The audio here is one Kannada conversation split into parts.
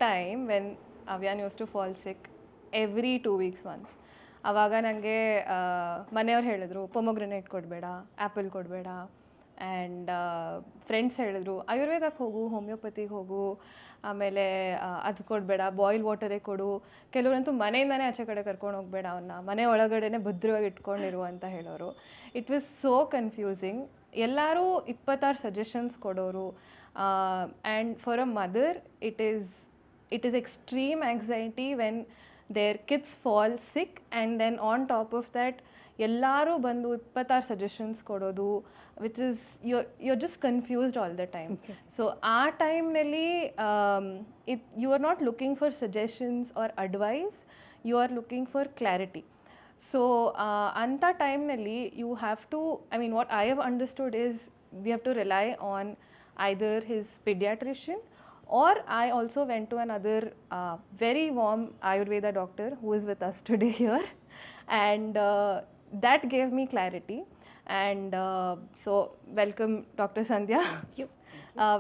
time when Avyan used to fall sick every 2 weeks once. ಆವಾಗ ನನಗೆ ಮನೆಯವ್ರು ಹೇಳಿದ್ರು ಪೊಮೊಗ್ರೆನೇಟ್ ಕೊಡಬೇಡ, ಆ್ಯಪಲ್ ಕೊಡಬೇಡ. ಆ್ಯಂಡ್ ಫ್ರೆಂಡ್ಸ್ ಹೇಳಿದ್ರು ಆಯುರ್ವೇದಕ್ಕೆ ಹೋಗು, ಹೋಮಿಯೋಪತಿಗೆ ಹೋಗು, ಆಮೇಲೆ ಅದು ಕೊಡಬೇಡ, ಬಾಯ್ಲ್ ವಾಟರೇ ಕೊಡು. ಕೆಲವರಂತೂ ಮನೆಯಿಂದನೇ ಆಚೆ ಕಡೆ ಕರ್ಕೊಂಡು ಹೋಗಬೇಡ, ಅವನ್ನ ಮನೆ ಒಳಗಡೆನೇ ಭದ್ರವಾಗಿ ಇಟ್ಕೊಂಡಿರು ಅಂತ ಹೇಳೋರು. It was so confusing. ಎಲ್ಲರೂ 26 ಸಜೆಷನ್ಸ್ ಕೊಡೋರು. And for a mother it is extreme anxiety when their kids fall sick, and then on top of that ಎಲ್ಲರೂ ಬಂದು 26 ಸಜೆಷನ್ಸ್ ಕೊಡೋದು, which is you're just confused all the time. So ಆ ಟೈಮ್ನಲ್ಲಿ you are not looking for suggestions or advice, you are looking for clarity. So ಅಂಥ ಟೈಮ್ನಲ್ಲಿ you have to, I mean what I have understood is we have to rely on either his pediatrician, or I also went to another very warm Ayurveda doctor who is with us today here, and that gave me clarity. And so welcome Dr. Sandhya. Thank you.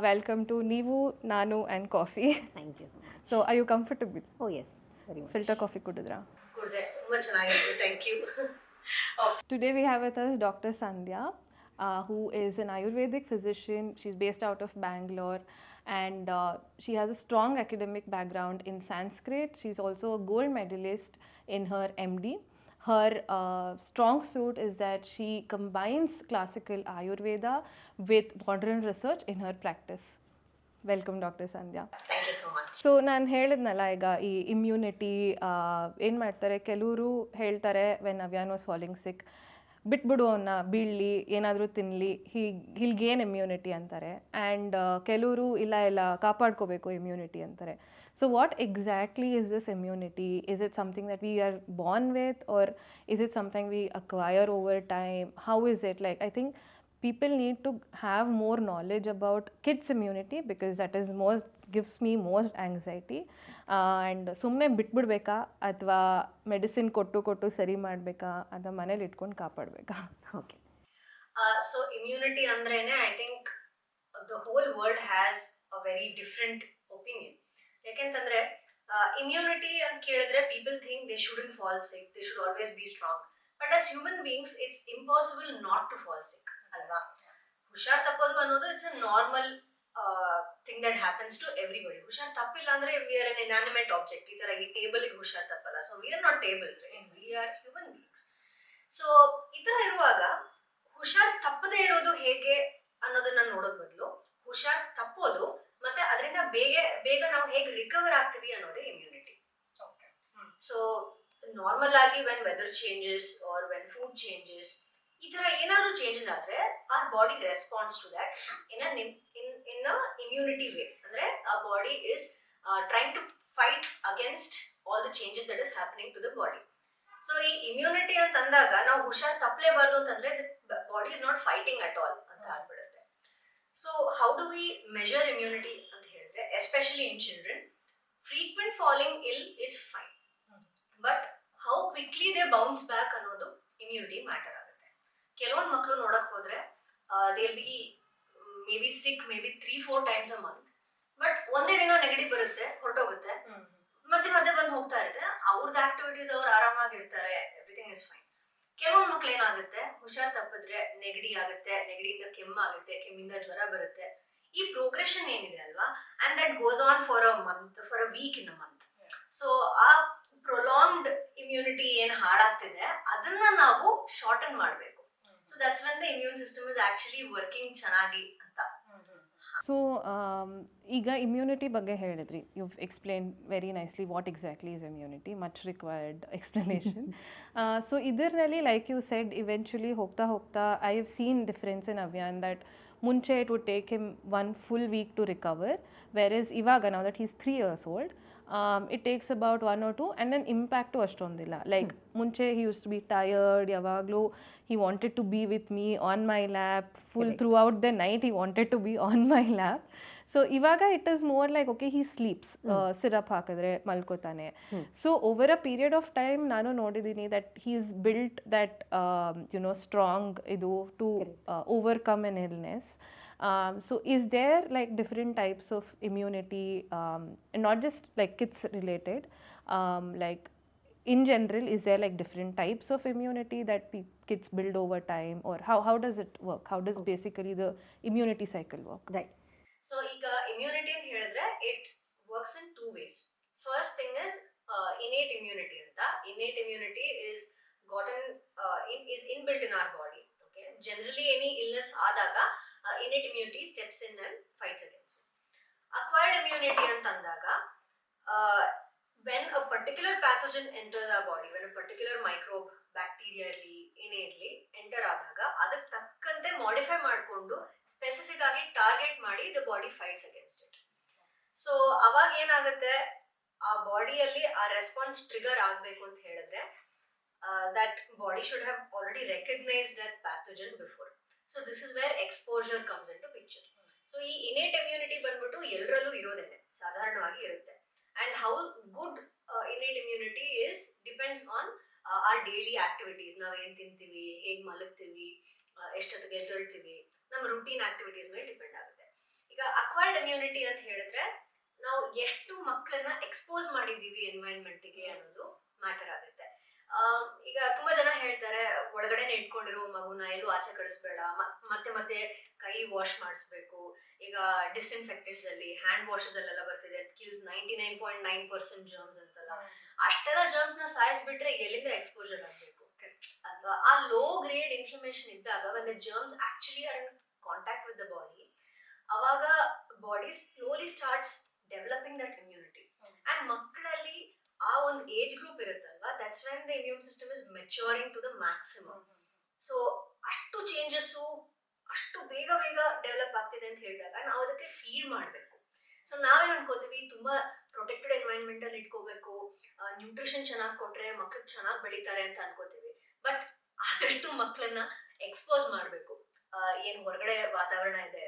Welcome to Neevu, Nanu and Coffee. Thank you so much. So are you comfortable? Oh yes, very much. Filter coffee kudidra? ಕುಡ್ದೆ, ತುಂಬ ಚೆನ್ನಾಗಿದೆ, thank you. Today we have with us Dr. Sandhya, who is an Ayurvedic physician. She's based out of Bangalore, and she has a strong academic background in Sanskrit. She's also a gold medalist in her MD. Her strong suit is that she combines classical Ayurveda with modern research in her practice. Welcome, Dr. Sandhya. Thank you so much. So ನಾನು ಹೇಳಿದ್ನಲ್ಲ ಈಗ ಈ ಇಮ್ಯುನಿಟಿ ಏನು ಮಾಡ್ತಾರೆ, ಕೆಲವರು ಹೇಳ್ತಾರೆ ವೆನ್ ಅವ್ಯಾನ್ ವಾಸ್ ಫಾಲಿಂಗ್ ಸಿಕ್, ಬಿಟ್ಬಿಡು ಅವನ್ನ ಬೀಳಲಿ, ಏನಾದರೂ ತಿನ್ನಲಿ, ಹಿಲ್ ಗೇನ್ ಇಮ್ಯುನಿಟಿ ಅಂತಾರೆ. ಆ್ಯಂಡ್ ಕೆಲವರು ಇಲ್ಲ ಕಾಪಾಡ್ಕೋಬೇಕು ಇಮ್ಯುನಿಟಿ ಅಂತಾರೆ. So what exactly is this immunity? Is it something that we are born with, or is it something we acquire over time? How is it? Like I think people need to have more knowledge about kids immunity, because that is more, gives me more anxiety. And ಸುಮ್ಮನೆ ಬಿಟ್ಬಿಡ್ಬೇಕಾ ಅಥವಾ ಮೆಡಿಸಿನ್ ಕೊಟ್ಟು ಸರಿ ಮಾಡಬೇಕಾ ಅಥವಾ ಮನೇಲಿ ಇಟ್ಕೊಂಡು ಕಾಪಾಡಬೇಕಾ? Okay. ಸೊ ಇಮ್ಯುನಿಟಿ ಅಂದ್ರೇನೆ I think the whole world has a very different opinion. ಯಾಕೆಂತಂದ್ರೆ ಇಮ್ಯುನಿಟಿ ಅಂತ ಕೇಳಿದ್ರೆ people think they shouldn't fall sick, they should always be strong. But as human beings it's impossible not to fall sick ಅಲ್ವಾ? ಹುಷಾರ್ ತಪ್ಪೋದು ಅನ್ನೋದು it's a normal thing that happens to everybody. ಹುಷಾರ್ ತಪ್ಪಿಲ್ಲ ಅಂದ್ರೆ we are an inanimate object. ಈ ತರ ಈ ಟೇಬಲ್ಗೆ ಹುಷಾರ್ ತಪ್ಪಲ್ಲ. So we are not tables, we are human beings. So ಈ ತರ ಇರುವಾಗ ಹುಷಾರ್ ತಪ್ಪದೇ ಇರೋದು ಹೇಗೆ ಅನ್ನೋದನ್ನ ನೋಡೋದ್ ಬದಲು ಹುಷಾರ್ ತಪ್ಪೋದು ಮತ್ತೆ ಅದರಿಂದ ಬೇಗ ನಾವು ಹೇಗೆ ರಿಕವರ್ ಆಗ್ತೀವಿ ಅನ್ನೋದೇ ಇಮ್ಯುನಿಟಿ. ಸೊ ನಾರ್ಮಲ್ ಆಗಿ when weather changes or when food changes, ಈ ತರ ಏನಾದ್ರು ಚೇಂಜಸ್ ಆದ್ರೆ or body response to that in immunity way. ಅಂದ್ರೆ ಆ body is trying to fight against all the changes that is happening to the body. So ಈ ಇಮ್ಯುನಿಟಿ ಅಂತ ಅಂದಾಗ ನಾವು ಹುಷಾರ್ ತಪ್ಪಲೇಬಾರ್ದು ಅಂತಂದ್ರೆ body is not fighting at all ಅಂತ ಆಗ್ಬಿಡುತ್ತೆ. So how do we measure immunity ಅಂತ ಹೇಳಿದ್ರೆ, especially in children, frequent falling ill is fine, but how quickly they bounce back ಅನ್ನೋದು ಇಮ್ಯುನಿಟಿ ಮ್ಯಾಟರ್ ಆಗುತ್ತೆ. ಕೆಲವೊಂದು ಮಕ್ಕಳು ನೋಡಕ್ ಹೋದ್ರೆ they will be may be sick may be 3-4 times a month, ಬಟ್ ಒಂದೇ ದಿನ ನೆಗಡಿ ಬರುತ್ತೆ, ಹೊರಟೋಗುತ್ತೆ, ಮತ್ತೆ ಬಂದು ಹೋಗ್ತಾ ಇರುತ್ತೆ, ಅವ್ರದ್ದು ಆಕ್ಟಿವಿಟೀಸ್ ಅವ್ರು ಆರಾಮಾಗಿರ್ತಾರೆ, ಎವ್ರಿಥಿಂಗ್ ಇಸ್ ಫೈನ್. ಕೆಲವೊಂದು ಮಕ್ಳು ಏನಾಗುತ್ತೆ, ಹುಷಾರ್ ತಪ್ಪಿದ್ರೆ ನೆಗಡಿ ಆಗುತ್ತೆ, ನೆಗಡಿಯಿಂದ ಕೆಮ್ಮಾಗುತ್ತೆ, ಕೆಮ್ಮಿಂದ ಜ್ವರ ಬರುತ್ತೆ. ಈ ಪ್ರೋಗ್ರೆಷನ್ ಏನಿದೆ ಅಲ್ವಾ, and that goes on for a month, for a week in a month. So ಆ ಪ್ರೊಲಾಂಗ್ಡ್ ಇಮ್ಯುನಿಟಿ ಏನ್ ಹಾಳಾಗ್ತಿದೆ ಅದನ್ನ ನಾವು ಶಾರ್ಟನ್ ಮಾಡಬೇಕು. So that's when the immune system is actually working ಚೆನ್ನಾಗಿ ಅಂತ. ಸೊ ಈಗ ಇಮ್ಯುನಿಟಿ ಬಗ್ಗೆ ಹೇಳಿದ್ರಿ, you explain very nicely what exactly is immunity, much required explanation. So ಇದರಲ್ಲಿ ಲೈಕ್ ಯು ಸೆಡ್, ಇವೆಂಚುಲಿ ಹೋಗ್ತಾ I have seen difference in ಅವ್ಯಾನ್ ದಟ್ ಮುಂಚೆ it would take him 1 full week to recover, where is ಇವಾಗ ನಾವು that is 3 years old, it takes about 1 or 2, and then impact ಅಷ್ಟೊಂದಿಲ್ಲ. Like ಮುಂಚೆ he used to be tired, ಯಾವಾಗಲೂ he wanted to be with me on my lap, full throughout the night he wanted to be on my lap. So ಇವಾಗ it is more like okay he sleeps syrup ಹಾಕಿದ್ರೆ ಮಲ್ಕೋತಾನೆ. So over a period of time ನಾನು ನೋಡಿದ್ದೀನಿ that he is built that strong ಇದು to overcome an illness. So is there like different types of immunity, and not just like kids related, like in general, is there like different types of immunity that kids build over time, or how does it work? How does basically the immunity cycle work? Right. So ಈಗ ಇಮ್ಯುನಿಟಿ ಅಂತ ಹೇಳಿದ್ರೆ it works in 2 ways. First thing is innate immunity ಅಂತ. Innate immunity is gotten is inbuilt in our body. Okay, generally any illness ಆದಾಗ innate immunity steps in and fights against it. Acquired immunity ಅಂತಂದಾಗ when a particular pathogen enters our body, when a particular microbe, bacteria ಇರಲಿ ಏನೇ ಇರಲಿ ಎಂಟರ್ ಆದಾಗ ಅದಕ್ಕೆ ತಕ್ಕಂತೆ ಮಾಡಿಫೈ ಮಾಡಿಕೊಂಡು ಸ್ಪೆಸಿಫಿಕ್ ಆಗಿ ಟಾರ್ಗೆಟ್ ಮಾಡಿ the body fights against it. So ಅವಾಗ ಏನಾಗುತ್ತೆ, ಆ ಬಾಡಿಯಲ್ಲಿ ಆ ರೆಸ್ಪಾನ್ಸ್ ಟ್ರಿಗರ್ ಆಗಬೇಕು ಅಂತ ಹೇಳಿದ್ರೆ that body should have already recognised that pathogen before. So this is where exposure comes into picture. So ಈ ಇನ್ನೇಟ್ ಇಮ್ಯುನಿಟಿ ಬಂದ್ಬಿಟ್ಟು ಎಲ್ಲರಲ್ಲೂ ಇರೋದೇನೆ, ಸಾಧಾರಣವಾಗಿ ಇರುತ್ತೆ. And how good innate immunity is depends on our daily activities. ನಾವು ಏನ್ ತಿಂತೀವಿ, ಹೇಗೆ ಮಲಗ್ತೀವಿ, ಎಷ್ಟೊತ್ತಿಗೆ ಎದ್ದೇಳ್ತೀವಿ, ನಮ್ಮ ರೂಟೀನ್ ಆಕ್ಟಿವಿಟೀಸ್ ಮೇಲೆ ಡಿಪೆಂಡ್ ಆಗುತ್ತೆ. ಈಗ ಅಕ್ವೈರ್ಡ್ ಇಮ್ಯುನಿಟಿ ಅಂತ ಹೇಳಿದ್ರೆ ನಾವು ಎಷ್ಟು ಮಕ್ಕಳನ್ನ ಎಕ್ಸ್ಪೋಸ್ ಮಾಡಿದೀವಿ ಎನ್ವೈರನ್ಮೆಂಟ್ಗೆ ಅನ್ನೋದು ಮ್ಯಾಟರ್ ಆಗುತ್ತೆ. ಈಗ ತುಂಬಾ ಜನ ಹೇಳ್ತಾರೆ ಒಳಗಡೆನೆ ಇಟ್ಕೊಂಡಿರೋ ಮಗುನ ಎಲ್ಲೂ ಆಚೆ ಕಳಿಸ್ಬೇಡ, ಮತ್ತೆ ಮತ್ತೆ ಕೈ ವಾಶ್ ಮಾಡಿಸ್ಬೇಕು. ಈಗ ಡಿಸ್ಇನ್ಫೆಕ್ಟೆಂಟ್ಸ್ ಅಲ್ಲಿ ಹ್ಯಾಂಡ್ ವಾಶಸ್ ಅಲ್ಲೆಲ್ಲ ಬರ್ತಿದೆ, ಕಿಲ್ಸ್ 99.9% ಜರ್ಮ್ಸ್ ಅಂತಲ್ಲ. ಅಷ್ಟೆಲ್ಲ ಜರ್ಮ್ಸ್ ನ ಸಾಯಿಸ್ಬಿಟ್ರೆ ಎಲ್ಲಿಂದ ಎಕ್ಸ್ಪೋಜರ್ ಆಗಬೇಕು ಅಲ್ವಾ? ಆ ಲೋ ಗ್ರೇಡ್ ಇನ್ಫ್ಲಮೇಷನ್ ಇದ್ದಾಗ when the germs actually are in contact with the body, ಅವಾಗ body slowly starts developing that immunity. And ಮಕ್ಕಳಲ್ಲಿ ಆ ಒಂದು ಏಜ್ ಗ್ರೂಪ್ ಇರುತ್ತಲ್ವಾ, that's when the immune system is maturing to the maximum. So ಅಷ್ಟು ಚೇಂಜಸ್ಸು ಅಷ್ಟು ಬೇಗ ಬೇಗ ಡೆವಲಪ್ ಆಗ್ತಿದೆ ಅಂತ ಹೇಳಿದಾಗ ನಾವು ಅದಕ್ಕೆ ಫೀಡ್ ಮಾಡಬೇಕು. ಸೊ ನಾವೇನು ಅನ್ಕೋತೀವಿ, ತುಂಬಾ ಪ್ರೊಟೆಕ್ಟೆಡ್ ಎನ್ವೈರನ್ಮೆಂಟ್ ಅಲ್ಲಿ ಇಟ್ಕೋಬೇಕು, ನ್ಯೂಟ್ರಿಷನ್ ಚೆನ್ನಾಗಿ ಕೊಟ್ರೆ ಮಕ್ಳು ಚೆನ್ನಾಗಿ ಬೆಳೀತಾರೆ ಅಂತ ಅನ್ಕೋತೀವಿ. ಬಟ್ ಆದಷ್ಟು ಮಕ್ಕಳನ್ನ ಎಕ್ಸ್ಪೋಸ್ ಮಾಡಬೇಕು. ಏನ್ ಹೊರಗಡೆ ವಾತಾವರಣ ಇದೆ,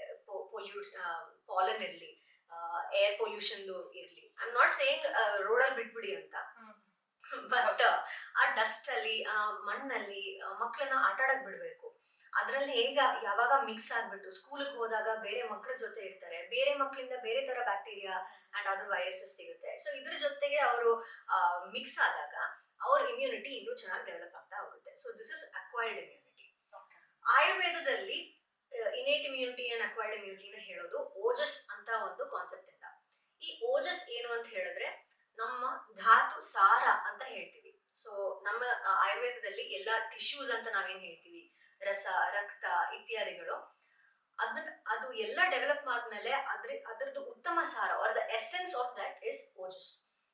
ಪಾಲನ್ ಇರಲಿ, ಏರ್ ಪೊಲ್ಯೂಷನ್ ಇರ್ಲಿ. ಐ ಆಮ್ ನಾಟ್ ಸೇಯಿಂಗ್ ರೋಡಲ್ಲಿ ಬಿಟ್ಬಿಡಿ ಅಂತ, ಬಟ್ ಆ ಡಸ್ಟ್ ಅಲ್ಲಿ, ಆ ಮಣ್ಣಲ್ಲಿ ಮಕ್ಕಳನ್ನ ಆಟ ಆಡಕ್ ಬಿಡ್ಬೇಕು. ಅದ್ರಲ್ಲಿ ಯಾವಾಗ ಮಿಕ್ಸ್ ಆಗ್ಬಿಟ್ಟು ಸ್ಕೂಲ್ಗೆ ಹೋದಾಗ ಬೇರೆ ಮಕ್ಕಳ ಜೊತೆ ಇರ್ತಾರೆ, ಬೇರೆ ಮಕ್ಕಳಿಂದ ಬೇರೆ ತರ ಬ್ಯಾಕ್ಟೀರಿಯಾ ಅಂಡ್ ಅದರ್ ವೈರಸಸ್ ಸಿಗುತ್ತೆ. ಸೊ ಇದ್ರ ಜೊತೆಗೆ ಅವರು ಮಿಕ್ಸ್ ಆದಾಗ ಅವ್ರ ಇಮ್ಯುನಿಟಿ ಇನ್ನೂ ಚೆನ್ನಾಗಿ ಡೆವಲಪ್ ಆಗ್ತಾ ಹೋಗುತ್ತೆ. So this is acquired immunity. ಆಯುರ್ವೇದದಲ್ಲಿ ಇನ್ನೇಟ್ ಇಮ್ಯುನಿಟಿ ಅಂಡ್ ಅಕ್ವೈರ್ಡ್ ಇಮ್ಯುನಿಟಿನ ಹೇಳೋದು ಓಜಸ್ ಅಂತ ಒಂದು ಕಾನ್ಸೆಪ್ಟ್ ಇಂದ. ಈ ಓಜಸ್ ಏನು ಅಂತ ಹೇಳಿದ್ರೆ ನಮ್ಮ ಧಾತು ಸಾರ ಅಂತ ಹೇಳ್ತೀವಿ. ಸೊ ನಮ್ಮ ಆಯುರ್ವೇದದಲ್ಲಿ ಎಲ್ಲ ಟಿಶ್ಯೂಸ್ ಅಂತ ನಾವೇನ್ ಹೇಳ್ತೀವಿ, ರಸ, ರಕ್ತ ಇತ್ಯಾದಿಗಳು, ಅದು ಎಲ್ಲ ಡೆವಲಪ್ ಆದ್ಮೇಲೆ ಅದ್ರದ್ದು ಉತ್ತಮ ಸಾರ or the essence of that is ojas.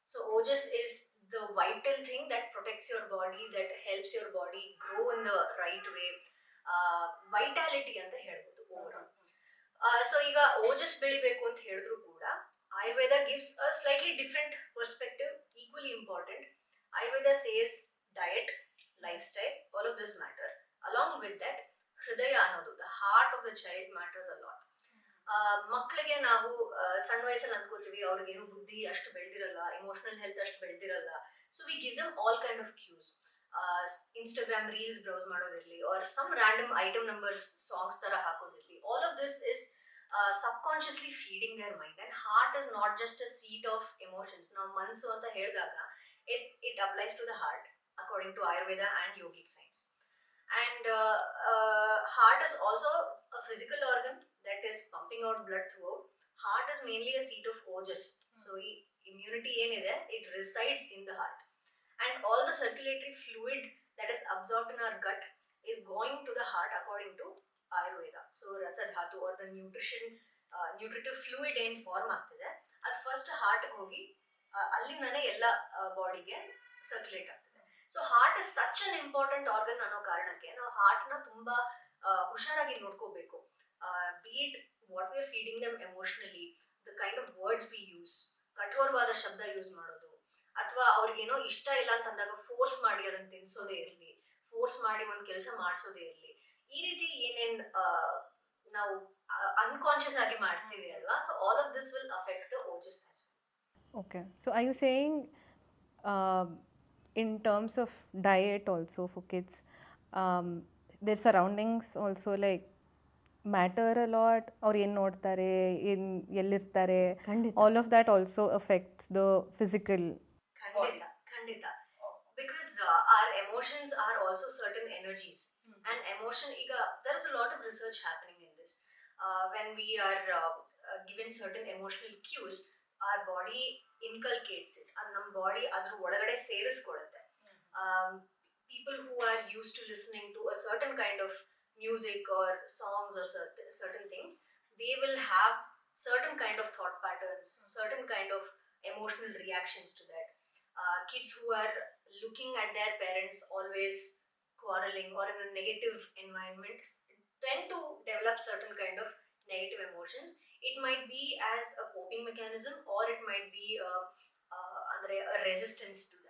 So ojas is the vital thing that protects your body, that helps your body grow in the right way. Vitality ಅಂತ ಹೇಳ್ಬೋದು ಓವರ್ ಆಲ್. ಸೊ ಈಗ ಓಜಸ್ ಬೆಳಿಬೇಕು ಅಂತ ಹೇಳಿದ್ರು ಕೂಡ Ayurveda gives a slightly different perspective, equally important. Ayurveda says diet, life style, all of this matter. Along with that ಹೃದಯ ಅನ್ನೋದು, the heart of the child matters a lot. ಮಕ್ಕಳಿಗೆ ನಾವು ಸಣ್ಣ ವಯಸ್ಸಲ್ಲಿ ಅನ್ಕೋತೀವಿ ಅವ್ರಿಗೇನು ಬುದ್ಧಿ ಅಷ್ಟು ಬೆಳೆದಿರಲ್ಲ, ಇಮೋಷನಲ್ ಹೆಲ್ತ್ ಅಷ್ಟು ಬೆಳೆದಿರಲ್ಲ. So we give them all kind of cues. Instagram reels browse ಮಾಡೋದಿರ್ಲಿ, or some random item numbers songs ತರ ಹಾಕೋದಿರ್ಲಿ, all of this is subconsciously feeding their mind. And heart is not just a seat of emotions. Now mansu anta helidaga it applies to the heart according to Ayurveda and yogic science. And heart is also a physical organ that is pumping out blood throughout. Heart is mainly a seat of ojas. So immunity enide it resides in the heart, and all the circulatory fluid that is absorbed in our gut is going to the heart according to Ayurveda. So rasa dhatu or the nutritive fluid ಏನ್ ಫಾರ್ಮ್ ಆಗ್ತಿದೆ ಅದು ಫಸ್ಟ್ ಹಾರ್ಟ್ ಹೋಗಿ ಅಲ್ಲಿಂದಾನೆ ಎಲ್ಲ ಬಾಡಿಗೆ ಸರ್ಕ್ಯುಲೇಟ್ ಆಗ್ತದೆ. So heart is such an important organ ಅನ್ನೋ ಕಾರಣಕ್ಕೆ ನಾವು ಹಾರ್ಟ್ ನ ತುಂಬಾ ಹುಷಾರಾಗಿ ನೋಡ್ಕೋಬೇಕು. But what we are feeding them emotionally, the kind of words we use, ಕಠೋರವಾದ ಶಬ್ದ ಯೂಸ್ ಮಾಡೋದು, ಅಥವಾ ಅವ್ರಿಗೇನೋ ಇಷ್ಟ ಇಲ್ಲ ಅಂತಂದಾಗ ಫೋರ್ಸ್ ಮಾಡಿ ಅದನ್ನ ತಿನ್ಸೋದೇ ಇರಲಿ, ಫೋರ್ಸ್ ಮಾಡಿ ಒಂದ್ ಕೆಲಸ ಮಾಡಿಸೋದೇ ಇರಲಿ, ಈ ರೀತಿ ಏನೇನ್ ನಾವು ಅನ್ಕಾನ್ಶಿಯಸ್ ಆಗಿ ಮಾಡ್ತೀವಿ ಅಲ್ವಾ, so all of this will affect the ojas as well. Okay. So are you saying in terms of diet also for kids, their surroundings also like matter a lot, or ಏನು ನೋಡ್ತಾರೆ, ಏನು ಎಲ್ಲಿರ್ತಾರೆ, ಖಂಡಿತ. all of that also affects the physical. ಖಂಡಿತ because our emotions are also certain energies, and emotion ಈಗ there is a lot of research happening in this. When we are given certain emotional cues, our body inculcates it, and ನಮ್ಮ ಬಾಡಿ ಅದ್ರ ಒಳಗಡೆ ಸೇರಿಸ್ಕೊಳ್ಳುತ್ತೆ. People who are used to listening to a certain kind of music or songs or certain things, they will have certain kind of thought patterns, certain kind of emotional reactions to that. Kids who are looking at their parents always quarreling or in a negative environment tend to develop certain kind of negative emotions. It might be as a coping mechanism, or it might be a resistance to that.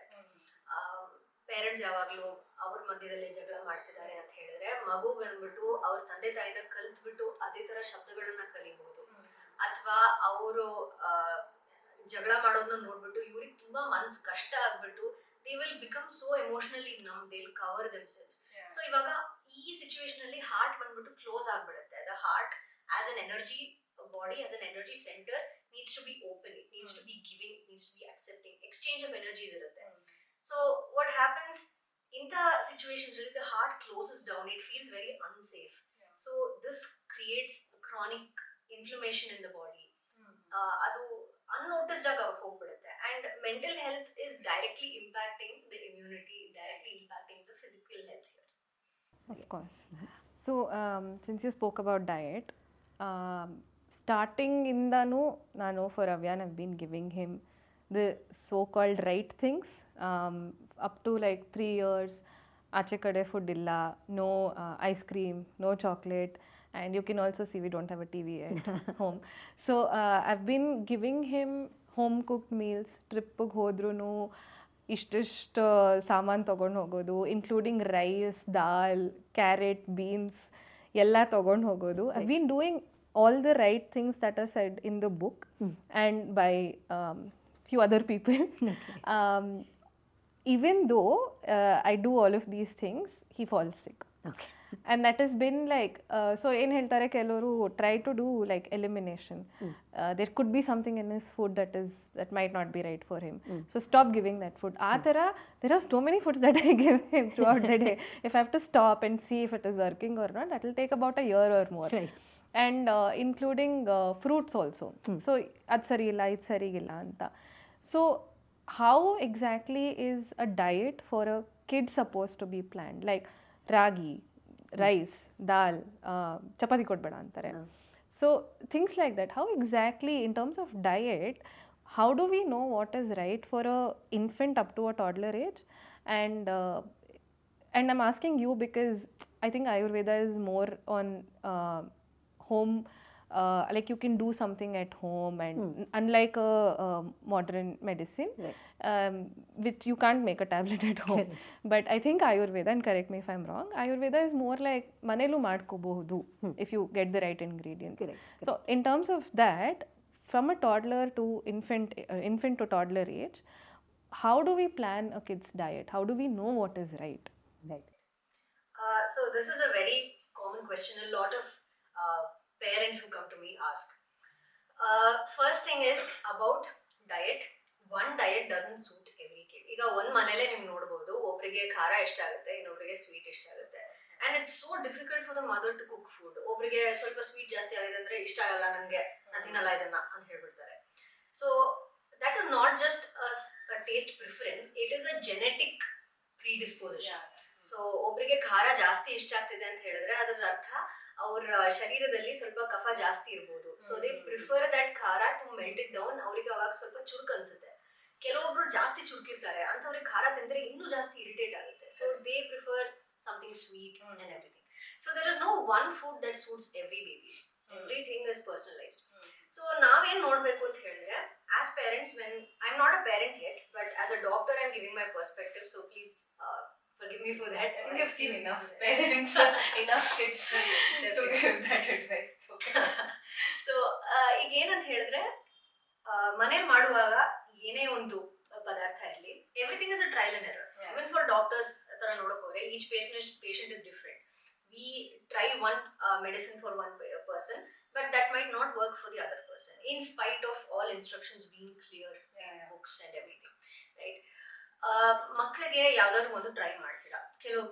Parents ಯಾವಾಗಲೂ ಅವ್ರ ಮಧ್ಯದಲ್ಲಿ ಜಗಳ ಮಾಡ್ತಿದ್ದಾರೆ ಅಂತ ಹೇಳಿದ್ರೆ, ಮಗು ಬಂದ್ಬಿಟ್ಟು ಅವ್ರ ತಂದೆ ತಾಯಿಯಿಂದ ಕಲ್ತ್ಬಿಟ್ಟು ಅದೇ ತರ ಶಬ್ದಗಳನ್ನ ಕಲಿಬಹುದು, ಅಥವಾ ಅವರು ಜಗಳ ಮಾಡೋದನ್ನ ನೋಡ್ಬಿಟ್ಟು ಇವ್ರಿಗೆ ತುಂಬಾ ಮನ್ಸ್ ಕಷ್ಟ ಆಗ್ಬಿಟ್ಟು they will become so emotionally numb, they'll cover themselves. So ಇವಾಗ ಈ ಸಿಚುವೇಶನ್ ಅಲ್ಲಿ ಹಾರ್ಟ್ ಬಂದ್ಬಿಟ್ಟು ಕ್ಲೋಸ್ ಆಗ್ಬಿಡುತ್ತೆ. The heart as an energy body, as an energy center, needs to be open, it needs to be giving, it needs to be accepting, exchange of energies irutte. So what happens in the situations really, the heart closes down, it feels very unsafe. So this creates chronic inflammation in the body. Adu unnoticed ಆಗಿ ಹೋಗ್ಬಿಡುತ್ತೆ, and mental health is directly impacting the immunity, directly impacting the physical health here. Of course. So since you spoke about diet, starting indanu ನಾನು for Avyan I've been giving him the so-called right things up to like 3 years. ಆಚೆ ಕಡೆ ಫುಡ್ ಇಲ್ಲ, no ice cream, no chocolate, and you can also see we don't have a TV at home. So I've been giving him home cooked meals. ಟ್ರಿಪ್ಪಿಗೆ ಹೋದ್ರೂ ಇಷ್ಟಿಷ್ಟು ಸಾಮಾನು ತೊಗೊಂಡು ಹೋಗೋದು, ಇನ್ಕ್ಲೂಡಿಂಗ್ ರೈಸ್, ದಾಲ್, ಕ್ಯಾರೆಟ್, ಬೀನ್ಸ್ ಎಲ್ಲ ತೊಗೊಂಡು ಹೋಗೋದು. I've been doing all the right things that are said in the book and by few other people. Even though I do all of these things, he falls sick. Okay. And that has been like, so ಏನು ಹೇಳ್ತಾರೆ ಕೆಲವರು, try to do like elimination. There could be something in his food that might not be right for him. So stop giving that food. ಆ ಥರ there are so many foods that I give him throughout the day. If I have to stop and see if it is working or not, that will take about a year or more. Right. And including fruits also. So ಅದು ಸರಿ ಇಲ್ಲ, ಇದು ಸರಿಗಿಲ್ಲ ಅಂತ. So how exactly is a diet for a kid supposed to be planned? Like ragi, rice, dal, chapati kodbeda anತಾರೆ. So things like that. How exactly, in terms of diet, how do we know what is right for a infant up to a toddler age? And I'm asking you because I think Ayurveda is more on home, like you can do something at home, and unlike a modern medicine, which you can't make a tablet at home. But I think Ayurveda, and correct me if I'm wrong, Ayurveda is more like manelu ಮಾಡ್ಕೋಬಹುದು if you get the right ingredients. Correct. So in terms of that, from a toddler to infant to toddler age, how do we plan a kid's diet? How do we know what is right? Right. So this is a very common question a lot of parents who come to me ask. First thing is about diet. One diet doesn't suit every kid. ಈಗ ಒಂದು ಮನೇಲೆ ನೀವು ನೋಡ್ಬೋದು, ಒಬ್ಬರಿಗೆ ಖಾರ ಇಷ್ಟ ಆಗುತ್ತೆ, ಇನ್ನೊಬ್ಬರಿಗೆ ಸ್ವೀಟ್ ಇಷ್ಟ ಆಗುತ್ತೆ. And it's so difficult for the mother to cook food. ಒಬ್ಬರಿಗೆ ಸ್ವಲ್ಪ ಸ್ವೀಟ್ ಜಾಸ್ತಿ ಆಗಿದೆ ಅಂದ್ರೆ ಇಷ್ಟ ಆಗಲ್ಲ ನನಗೆ, ನಾನು ತಿನ್ನಲ್ಲ ಇದನ್ನ ಅಂತ ಹೇಳ್ಬಿಡ್ತಾರೆ. So that is not just a taste preference, it is a genetic predisposition. So ಒಬ್ಬರಿಗೆ ಖಾರ ಜಾಸ್ತಿ ಇಷ್ಟ ಆಗ್ತಿದೆ ಅಂತ ಹೇಳಿದ್ರೆ ಅದರ ಅರ್ಥ ಅವ್ರ ಶರೀರದಲ್ಲಿ ಸ್ವಲ್ಪ ಕಫ ಜಾಸ್ತಿ ಇರ್ಬೋದು. ಸೊ ದೇ ಪ್ರಿಫರ್ ದಟ್ ಖಾರ ಟು ಮೆಲ್ಟ್ ಇಟ್ ಡೌನ್. ಅವ್ರಿಗೆ ಅವಾಗ ಸ್ವಲ್ಪ ಚುರುಕ್ ಅನ್ಸುತ್ತೆ. ಕೆಲವೊಬ್ರು ಜಾಸ್ತಿ ಚುರುಕಿರ್ತಾರೆ, ಅಂತವ್ರಿಗೆ ಖಾರ ತಿಂದ್ರೆ ಇನ್ನೂ ಜಾಸ್ತಿ ಇರಿಟೇಟ್ ಆಗುತ್ತೆ. So they prefer something sweet and everything. So there is no one food that suits every babies. Everything is personalised. So ನಾವೇನ್ ನೋಡ್ಬೇಕು ಅಂತ ಹೇಳಿದ್ರೆ, as parents, when I am not a parent yet, but as a doctor I am giving my perspective, so please forgive me for that. I think I've seen enough parents, enough kids to give that advice. It's okay. So ಈಗ ಏನಂತ ಹೇಳಿದ್ರೆ ಮನೇಲಿ ಮಾಡುವಾಗ ಏನೇ ಒಂದು ಪದಾರ್ಥ ಇರಲಿ, everything is a trial and error. Even for doctors ತರ ನೋಡಕ್ ಹೋದ್ರೆ each patient is different. We try one medicine for one person, but that might not work for the other person in spite of all instructions being clear in books and everything, right? ಮಕ್ಕಳಿಗೆ ಯಾವ್ದಾದ್ರು ಒಂದು ಟ್ರೈ ಮಾಡ್ತೀರಾ. ಕೆಲವು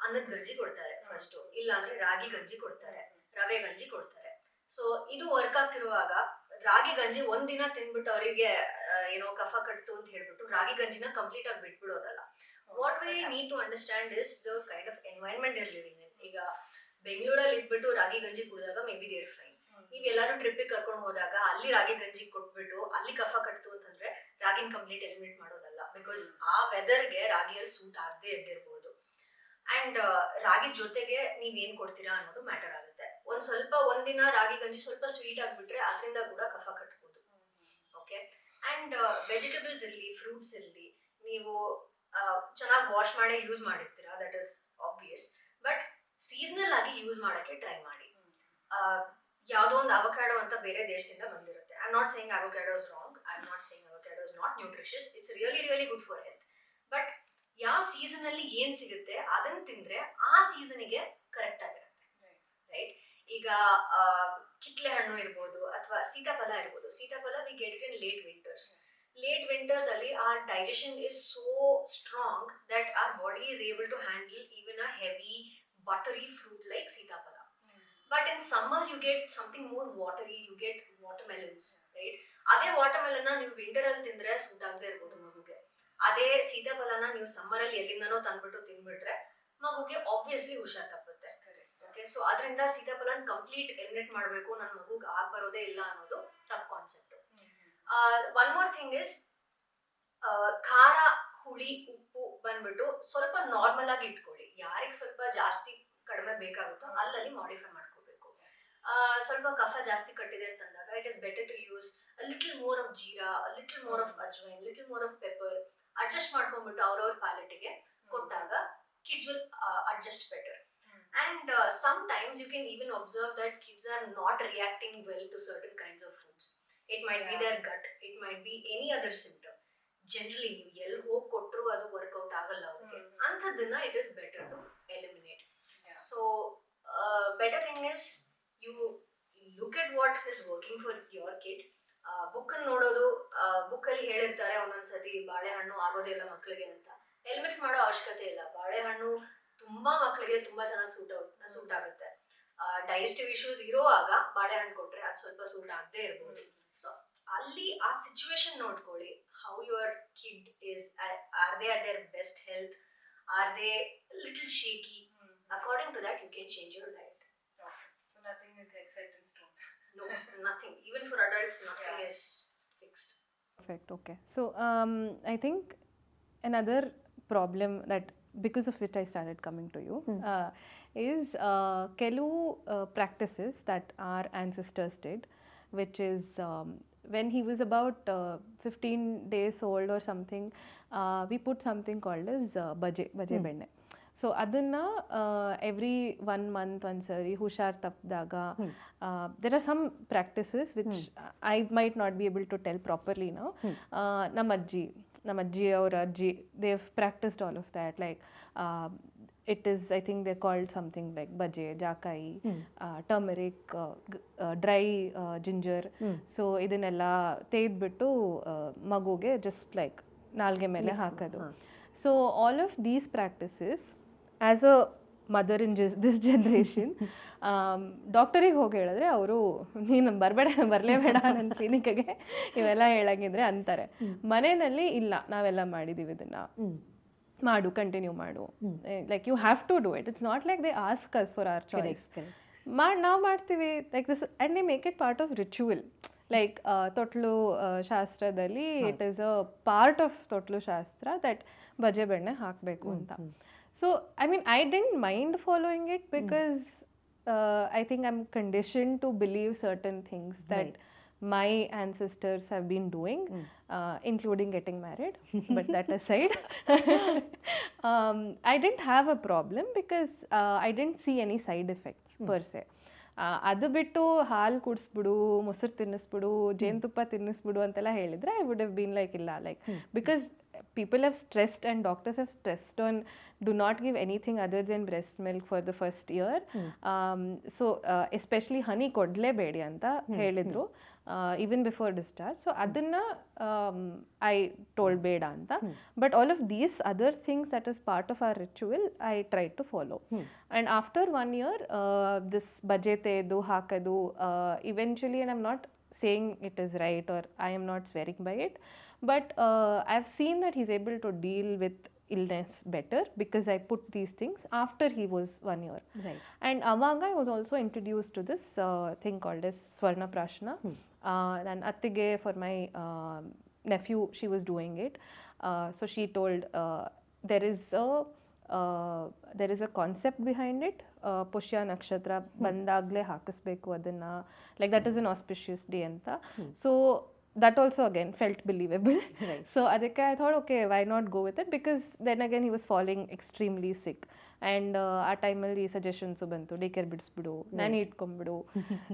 ಅನ್ನದ ಗಂಜಿ ಕೊಡ್ತಾರೆ ಫಸ್ಟ್, ಇಲ್ಲ ಅಂದ್ರೆ ರಾಗಿ ಗಂಜಿ ಕೊಡ್ತಾರೆ, ರವೆ ಗಂಜಿ ಕೊಡ್ತಾರೆ. ಸೊ ಇದು ವರ್ಕ್ ಆಗ್ತಿರುವಾಗ ರಾಗಿ ಗಂಜಿ ಒಂದಿನ ತಿನ್ಬಿಟ್ಟು ಅವರಿಗೆ ಏನೋ ಕಫ ಕಟ್ತು ಅಂತ ಹೇಳ್ಬಿಟ್ಟು ರಾಗಿ ಗಂಜಿನ ಕಂಪ್ಲೀಟ್ ಆಗಿ ಬಿಟ್ಬಿಡೋದಲ್ಲ. What we need to understand is the kind of environment you're living in. ಈಗ ಬೆಂಗಳೂರಲ್ಲಿ ಇದ್ಬಿಟ್ಟು ರಾಗಿ ಗಂಜಿ ಕುಡಿದಾಗ ಮೇ ಬಿ ದೇರ್ ಫೈನ್. ನೀವ್ ಎಲ್ಲಾರು ಟ್ರಿಪ್ಪಿಗೆ ಕರ್ಕೊಂಡು ಹೋದಾಗ ಅಲ್ಲಿ ರಾಗಿ ಗಂಜಿ ಕೊಟ್ಬಿಟ್ಟು ಅಲ್ಲಿ ಕಫ ಕಟ್ತು ಅಂತಂದ್ರೆ ರಾಗಿನ ಕಂಪ್ಲೀಟ್ ಎಲಿಮಿನೇಟ್ ಮಾಡೋದಲ್ಲ. ಬಿಕಾಸ್ ಆ ವೆದರ್ಗೆ ರಾಗಿಯಲ್ಲಿ ಸೂಟ್ ಆಗದೆ ಇದ್ದಿರ್ಬೋದು. ಅಂಡ್ ರಾಗಿ ಜೊತೆಗೆ ನೀವ್ ಏನ್ ಕೊಡ್ತೀರಾ ಅನ್ನೋದು ಮ್ಯಾಟರ್ ಆಗುತ್ತೆ. ಒಂದಿನ ರಾಗಿ ಗಂಜಿ ಸ್ವಲ್ಪ ಸ್ವೀಟ್ ಆಗ್ಬಿಟ್ರೆ ಅದರಿಂದ ಕೂಡ ಕಫ ಕಟ್ಬೋದು. ಓಕೆ. ಅಂಡ್ ವೆಜಿಟೇಬಲ್ಸ್ ಇರ್ಲಿ, ಫ್ರೂಟ್ಸ್ ಇರ್ಲಿ, ನೀವು ಚೆನ್ನಾಗಿ ವಾಶ್ ಮಾಡಿ ಯೂಸ್ ಮಾಡಿರ್ತೀರಾ, that is obvious. But seasonal ಆಗಿ ಯೂಸ್ ಮಾಡಕ್ಕೆ ಟ್ರೈ ಮಾಡಿ. ಯಾವುದೋ ಒಂದು ಅವಕಾಡೋ ಅಂತ ಬೇರೆ ದೇಶದಿಂದ ಬಂದಿರುತ್ತೆ. I am not saying avocado is wrong, I am not saying avocado is not nutritious. It's really good for health. But ಯಾವ ಸೀಸನ್ ಅಲ್ಲಿ ಏನ್ ಸಿಗುತ್ತೆ ಅದನ್ನ ತಿಂದ್ರೆ ಆ ಸೀಸನ್ಗೆ ಕರೆಕ್ಟ್ ಆಗಿರುತ್ತೆ, ರೈಟ್? ಈಗ ಕಿತ್ಲೆ ಹಣ್ಣು ಇರ್ಬೋದು ಅಥವಾ ಸೀತಾಫಲ ಇರ್ಬೋದು. ಸೀತಾಫಲ we get it in late winters ಅಲ್ಲಿ our digestion is so strong that our body is able to handle even a heavy buttery fruit like sitapala. But in summer you get something more watery, you get watermelons, right? ಅದೇ ವಾಟರ್ಮೆಲನ್ ನೀವು ವಿಂಟರ್ ಅಲ್ಲಿ ತಿಂದ್ರೆ ಸೂಟ್ ಆಗದೆ ಇರ್ಬೋದು ಮಗುಗೆ. ಅದೇ ಸೀತಾಫಲನ ನೀವು ಸಮ್ಮರ್ ಅಲ್ಲಿ ಎಲ್ಲಿಂದನೋ ತಂದ್ಬಿಟ್ಟು ತಿನ್ಬಿಟ್ರೆ ಮಗುಗೆ ಆಬ್ವಿಯಸ್ಲಿ ಹುಷಾರ್ ತಪ್ಪುತ್ತೆ. ಓಕೆ. ಸೊ ಅದರಿಂದ ಸೀತಾಫಲನ ಕಂಪ್ಲೀಟ್ ಎಲಿಮಿನೇಟ್ ಮಾಡಬೇಕು, ನನ್ನ ಮಗುಗೆ ಆಗ್ ಬರೋದೇ ಇಲ್ಲ ಅನ್ನೋದು ತಪ್ಪು concept. One more thing is ಖಾರ, ಹುಳಿ, ಉಪ್ಪು ಬಂದ್ಬಿಟ್ಟು ಸ್ವಲ್ಪ ನಾರ್ಮಲ್ ಆಗಿ ಇಟ್ಕೊಳ್ಳಿ. ಯಾರಿಗೆ ಸ್ವಲ್ಪ ಜಾಸ್ತಿ ಕಡಿಮೆ ಬೇಕಾಗುತ್ತೋ ಅಲ್ಲಲ್ಲಿ ಮಾಡಿಫೈ ಮಾಡ್ಕೋಬೇಕು. ಸ್ವಲ್ಪ ಕಫ ಜಾಸ್ತಿ ಕಟ್ಟಿದೆ ಅಂತಂದಾಗ it is better to use a little more of jeera, a little more of ajwain, little more of pepper. Adjust ಮಾಡ್ಕೊಂಡ್ಬಿಟ್ಟು ಅವ್ರವ್ರ ಪ್ಯಾಲೆಟ್ಗೆ ಕೊಟ್ಟಾಗ kids will adjust better. And sometimes you can even observe that kids are not reacting well to certain kinds of foods. It might be their gut, it might be any other symptom. Generally ನೀವು ಎಲ್ಲಿ ಹೋಗಿ ಕೊಟ್ಟರು ಅದು ವರ್ಕೌಟ್ ಆಗಲ್ಲ ಅವ್ರಿಗೆ. ಅಂಥದ್ದನ್ನ it is better to eliminate. So better thing is you look at what is working for your kid. Book ನೋಡೋದು, ಬುಕ್ಕಲ್ಲಿ ಹೇಳಿರ್ತಾರೆ ಒಂದೊಂದ್ಸತಿ ಬಾಳೆಹಣ್ಣು ಆಗೋದಿಲ್ಲ ಮಕ್ಕಳಿಗೆ ಅಂತ. ಎಲಿಮಿನೇಟ್ ಮಾಡೋ ಅವಶ್ಯಕತೆ ಇಲ್ಲ. ಬಾಳೆಹಣ್ಣು ತುಂಬಾ ಮಕ್ಕಳಿಗೆ ತುಂಬಾ ಚೆನ್ನಾಗಿ ಸೂಟ್ ಆಗುತ್ತೆ. ಡೈಜೆಸ್ಟಿವ್ ಇಶ್ಯೂಸ್ ಇರೋವಾಗ ಬಾಳೆಹಣ್ಣು ಕೊಟ್ರೆ ಅದು ಸ್ವಲ್ಪ ಸೂಟ್ ಆಗದೆ ಇರ್ಬೋದು. ಸೊ ಅಲ್ಲಿ ಆ ಸಿಚುವೇಶನ್ ನೋಡ್ಕೊಳ್ಳಿ. How your kid is, or they at their best health, or they little shaky? According to that you can change your diet. So nothing is like set in stone. No, nothing. Even for adults, nothing is fixed. Perfect. Okay. So I think another problem that because of which I started coming to you is ಕೆಲವು practices that our ancestors did, which is when he was about 15 days old or something, we put something called as ಬಜೆ ಬೆಣ್ಣೆ. ಸೊ ಅದನ್ನು ಎವ್ರಿ 1 month ಒಂದ್ಸರಿ ಹುಷಾರ್ ತಪ್ಪಿದಾಗ there are some practices which I might not be able to tell properly now. ನಮ್ಮ ಅಜ್ಜಿ ಅವ್ರ ಅಜ್ಜಿ, they have practiced all of that. Like it is, I think they called something like baje, ಜಾಕಾಯಿ, turmeric, dry ginger. So ಇದನ್ನೆಲ್ಲ ತೆಗೆದ್ಬಿಟ್ಟು ಮಗುಗೆ ಜಸ್ಟ್ ಲೈಕ್ ನಾಲ್ಗೆ ಮೇಲೆ ಹಾಕೋದು. So all of these practices as a mother in this generation, ಡಾಕ್ಟರಿಗೆ ಹೋಗಿ ಹೇಳಿದ್ರೆ ಅವರು ನೀನು ಬರಲೇಬೇಡ ನನ್ನ ಕ್ಲಿನಿಕ್ಗೆ ಇವೆಲ್ಲ ಹೇಳಂಗಿದ್ರೆ ಅಂತಾರೆ. ಮನೆಯಲ್ಲಿ ಇಲ್ಲ, ನಾವೆಲ್ಲ ಮಾಡಿದ್ದೀವಿ ಇದನ್ನು, ಮಾಡು, ಕಂಟಿನ್ಯೂ ಮಾಡು. Like you have to do it. It's not like they ask us for our choice. ನಾವು ಮಾಡ್ತೀವಿ like this and they make it part of ritual. Like ತೊಟ್ಲು ಶಾಸ್ತ್ರದಲ್ಲಿ it is a part of ತೊಟ್ಲು ಶಾಸ್ತ್ರ ದಟ್ ಬಜೆ ಬೆಣ್ಣೆ ಹಾಕಬೇಕು ಅಂತ. So I mean I didn't mind following it because I think I'm conditioned to believe certain things that my ancestors have been doing, including getting married. But that aside, I didn't have a problem because I didn't see any side effects per se. ಅದು ಬಿಟ್ಟು ಹಾಲು ಕುಡಿಸ್ಬಿಡು, ಮೊಸರು ತಿನ್ನಿಸ್ಬಿಡು, ಜೇನುತುಪ್ಪ ತಿನ್ನಿಸ್ಬಿಡು ಅಂತೆಲ್ಲ ಹೇಳಿದರೆ I would have been like ಇಲ್ಲ, like because people have stressed and doctors have stressed on do not give anything other than breast milk for the first year. So especially honey kodlebedi anta helidru even before discharge. So adanna I told beda anta, but all of these other things that is part of our ritual I tried to follow. And after 1 year this bajetedu hakadu eventually, and I'm not saying it is right or I am not swearing by it, but I've seen that he's able to deal with illness better because I put these things after he was 1 year. Right. And avaga I was also introduced to this thing called as Swarna Prashna. And Attige, for my nephew, she was doing it. So she told there is a concept behind it. Pushya Nakshatra bandagle hakisbeku adanna, like that is an auspicious day anta. So that also again felt believable. Right. So adike I thought, okay, why not go with it, because then again he was falling extremely sick, and ಆ ಟೈಮಲ್ಲಿ ಸಜೆಷನ್ಸು ಬಂತು, ಡೇ ಕೇರ್ ಬಿಡಿಸ್ಬಿಡು, ನಾನು ಇಟ್ಕೊಂಡ್ಬಿಡು.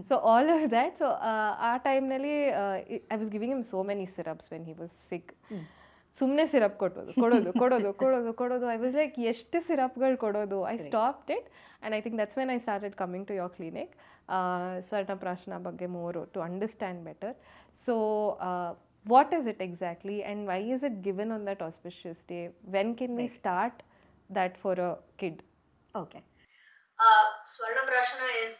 So all of that. So ಆ ಟೈಮ್ನಲ್ಲಿ I was giving him so many syrups when he was sick. ಸುಮ್ಮನೆ ಸಿರಪ್ ಕೊಡೋದು. ಐ ವಾಸ್ ಲೈಕ್, ಎಷ್ಟು ಸಿರಪ್ಗಳು ಕೊಡೋದು? I stopped it, and I think that's when I started coming to your clinic, Swarna Prashana ಬಗ್ಗೆ more to understand better. So what is it exactly, and why is it given on that auspicious day? When can we start that for a kid? Okay. Swarna Prashana is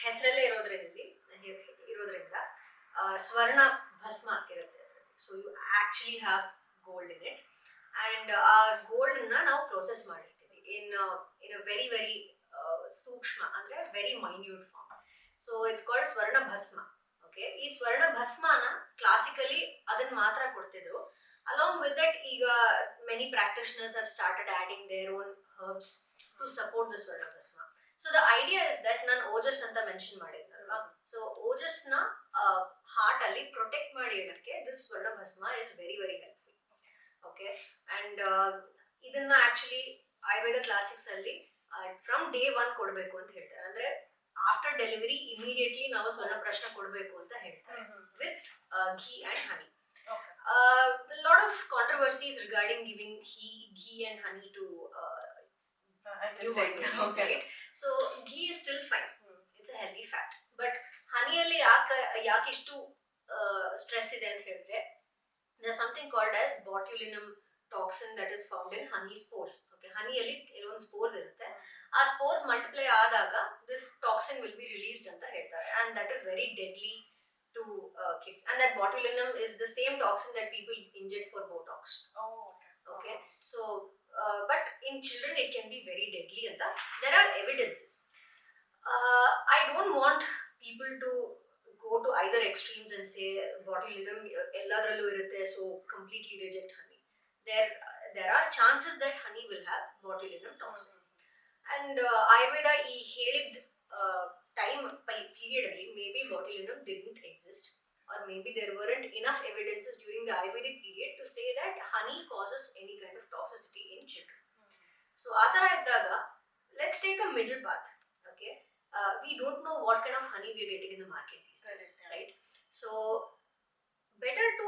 ಹೆಸರಲ್ಲೇ ಇರೋದ್ರಿಂದ ಸ್ವರ್ಣ ಭಸ್ಮ ಇರುತ್ತೆ. So you actually have gold in it, and ಆ ಗೋಲ್ಡ್ನ ನಾವು ಪ್ರೊಸೆಸ್ ಮಾಡಿರ್ತೀವಿ ಇನ್ ಅ ವೆರಿ ವೆರಿ ಸೂಕ್ಷ್ಮ, ಅಂದರೆ very minute form. So it's called swarna bhasma. Okay, ಈ ಸ್ವರ್ಣ ಭಸ್ಮನ ಕ್ಲಾಸಿಕಲಿ ಅದನ್ನ ಮಾತ್ರ ಕೊಡ್ತಿದ್ರು. ಅಲಾಂಗ್ ವಿತ್ ದಟ್ ಈಗ many practitioners have started adding their own herbs to support the swarna bhasma. So the idea is that ನಾನು ಓಜಸ್ ಅಂತ ಮೆನ್ಷನ್ ಮಾಡಿದ್ನಲ್ವಾ, ಸೊ ಓಜಸ್ನ ಹಾರ್ಟ್ ಅಲ್ಲಿ ಪ್ರೊಟೆಕ್ಟ್ ಮಾಡಿ ಇಡಕ್ಕೆ this swarna bhasma is very very helpful. Okay, and ಇದನ್ನ ಆಕ್ಚುಲಿ ಆಯುರ್ವೇದ ಕ್ಲಾಸಿಕ್ಸ್ ಅಲ್ಲಿ ಫ್ರಮ್ ಡೇ 1 ಕೊಡಬೇಕು ಅಂತ ಹೇಳ್ತಾರೆ. ಅಂದ್ರೆ ಆಫ್ಟರ್ ಡೆಲಿವರಿ ಇಮಿಡಿಯೇಟ್ಲಿ ನಾವು ಸ್ವರ್ಣ ಪ್ರಶ್ನ ಕೊಡಬೇಕು ಅಂತ ಹೇಳ್ತಾರೆ, with ghee and honey. Lot of controversies regarding giving ghee and honey to newborn, right? So ghee is still fine, it's a healthy fat, but ಹನಿಯಲ್ಲಿ ಯಾಕೆ ಇಷ್ಟು ಸ್ಟ್ರೆಸ್ ಇದೆ ಅಂತ ಹೇಳಿದ್ರೆ, there is something called as botulinum toxin that is found in honey spores. Okay, ಹನಿಯಲ್ಲಿ ಕೆಲವೊಂದು ಸ್ಪೋರ್ಸ್ ಇರುತ್ತೆ, ಆ ಸ್ಪೋರ್ಸ್ ಮಲ್ಟಿಪ್ಲೈ ಆದಾಗ this toxin will be released ಅಂತ ಹೇಳ್ತಾರೆ, and that is very deadly to kids, and that botulinum is the same toxin that people inject for Botox. Okay, so but in children it can be very deadly anta there are evidences. I don't want people to go to either extremes and say botulinum elladrallu irutte, so completely reject honey. There are chances that honey will have botulinum toxin, and ayurveda ee helid time period alli maybe botulinum didn't exist, or maybe there weren't enough evidences during the Ayurvedic period to say that honey causes any kind of toxicity in children. So athara iddaga, let's take a middle path. Okay, we don't know what kind of honey we are getting in the market these days, right? So better to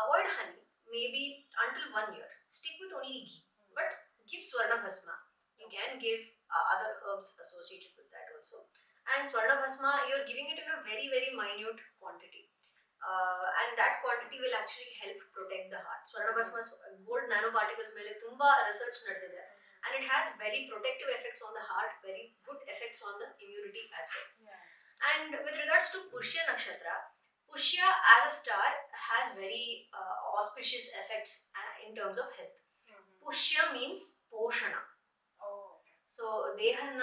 avoid honey maybe until 1 year, stick with only ghee, but give Swarna Bhasma. You can give other herbs associated with that also, and Swarna Bhasma you're giving it in a very very minute quantity. And that quantity will actually help protect the heart. Swarna Bhasma gold nanoparticles mele tumba research nadide, and it has very protective effects on the heart, very good effects on the immunity as well. And with regards to Pushya Nakshatra, Pushya as a star has very auspicious effects in terms of health. Pushya means poshana. So ದೇಹನ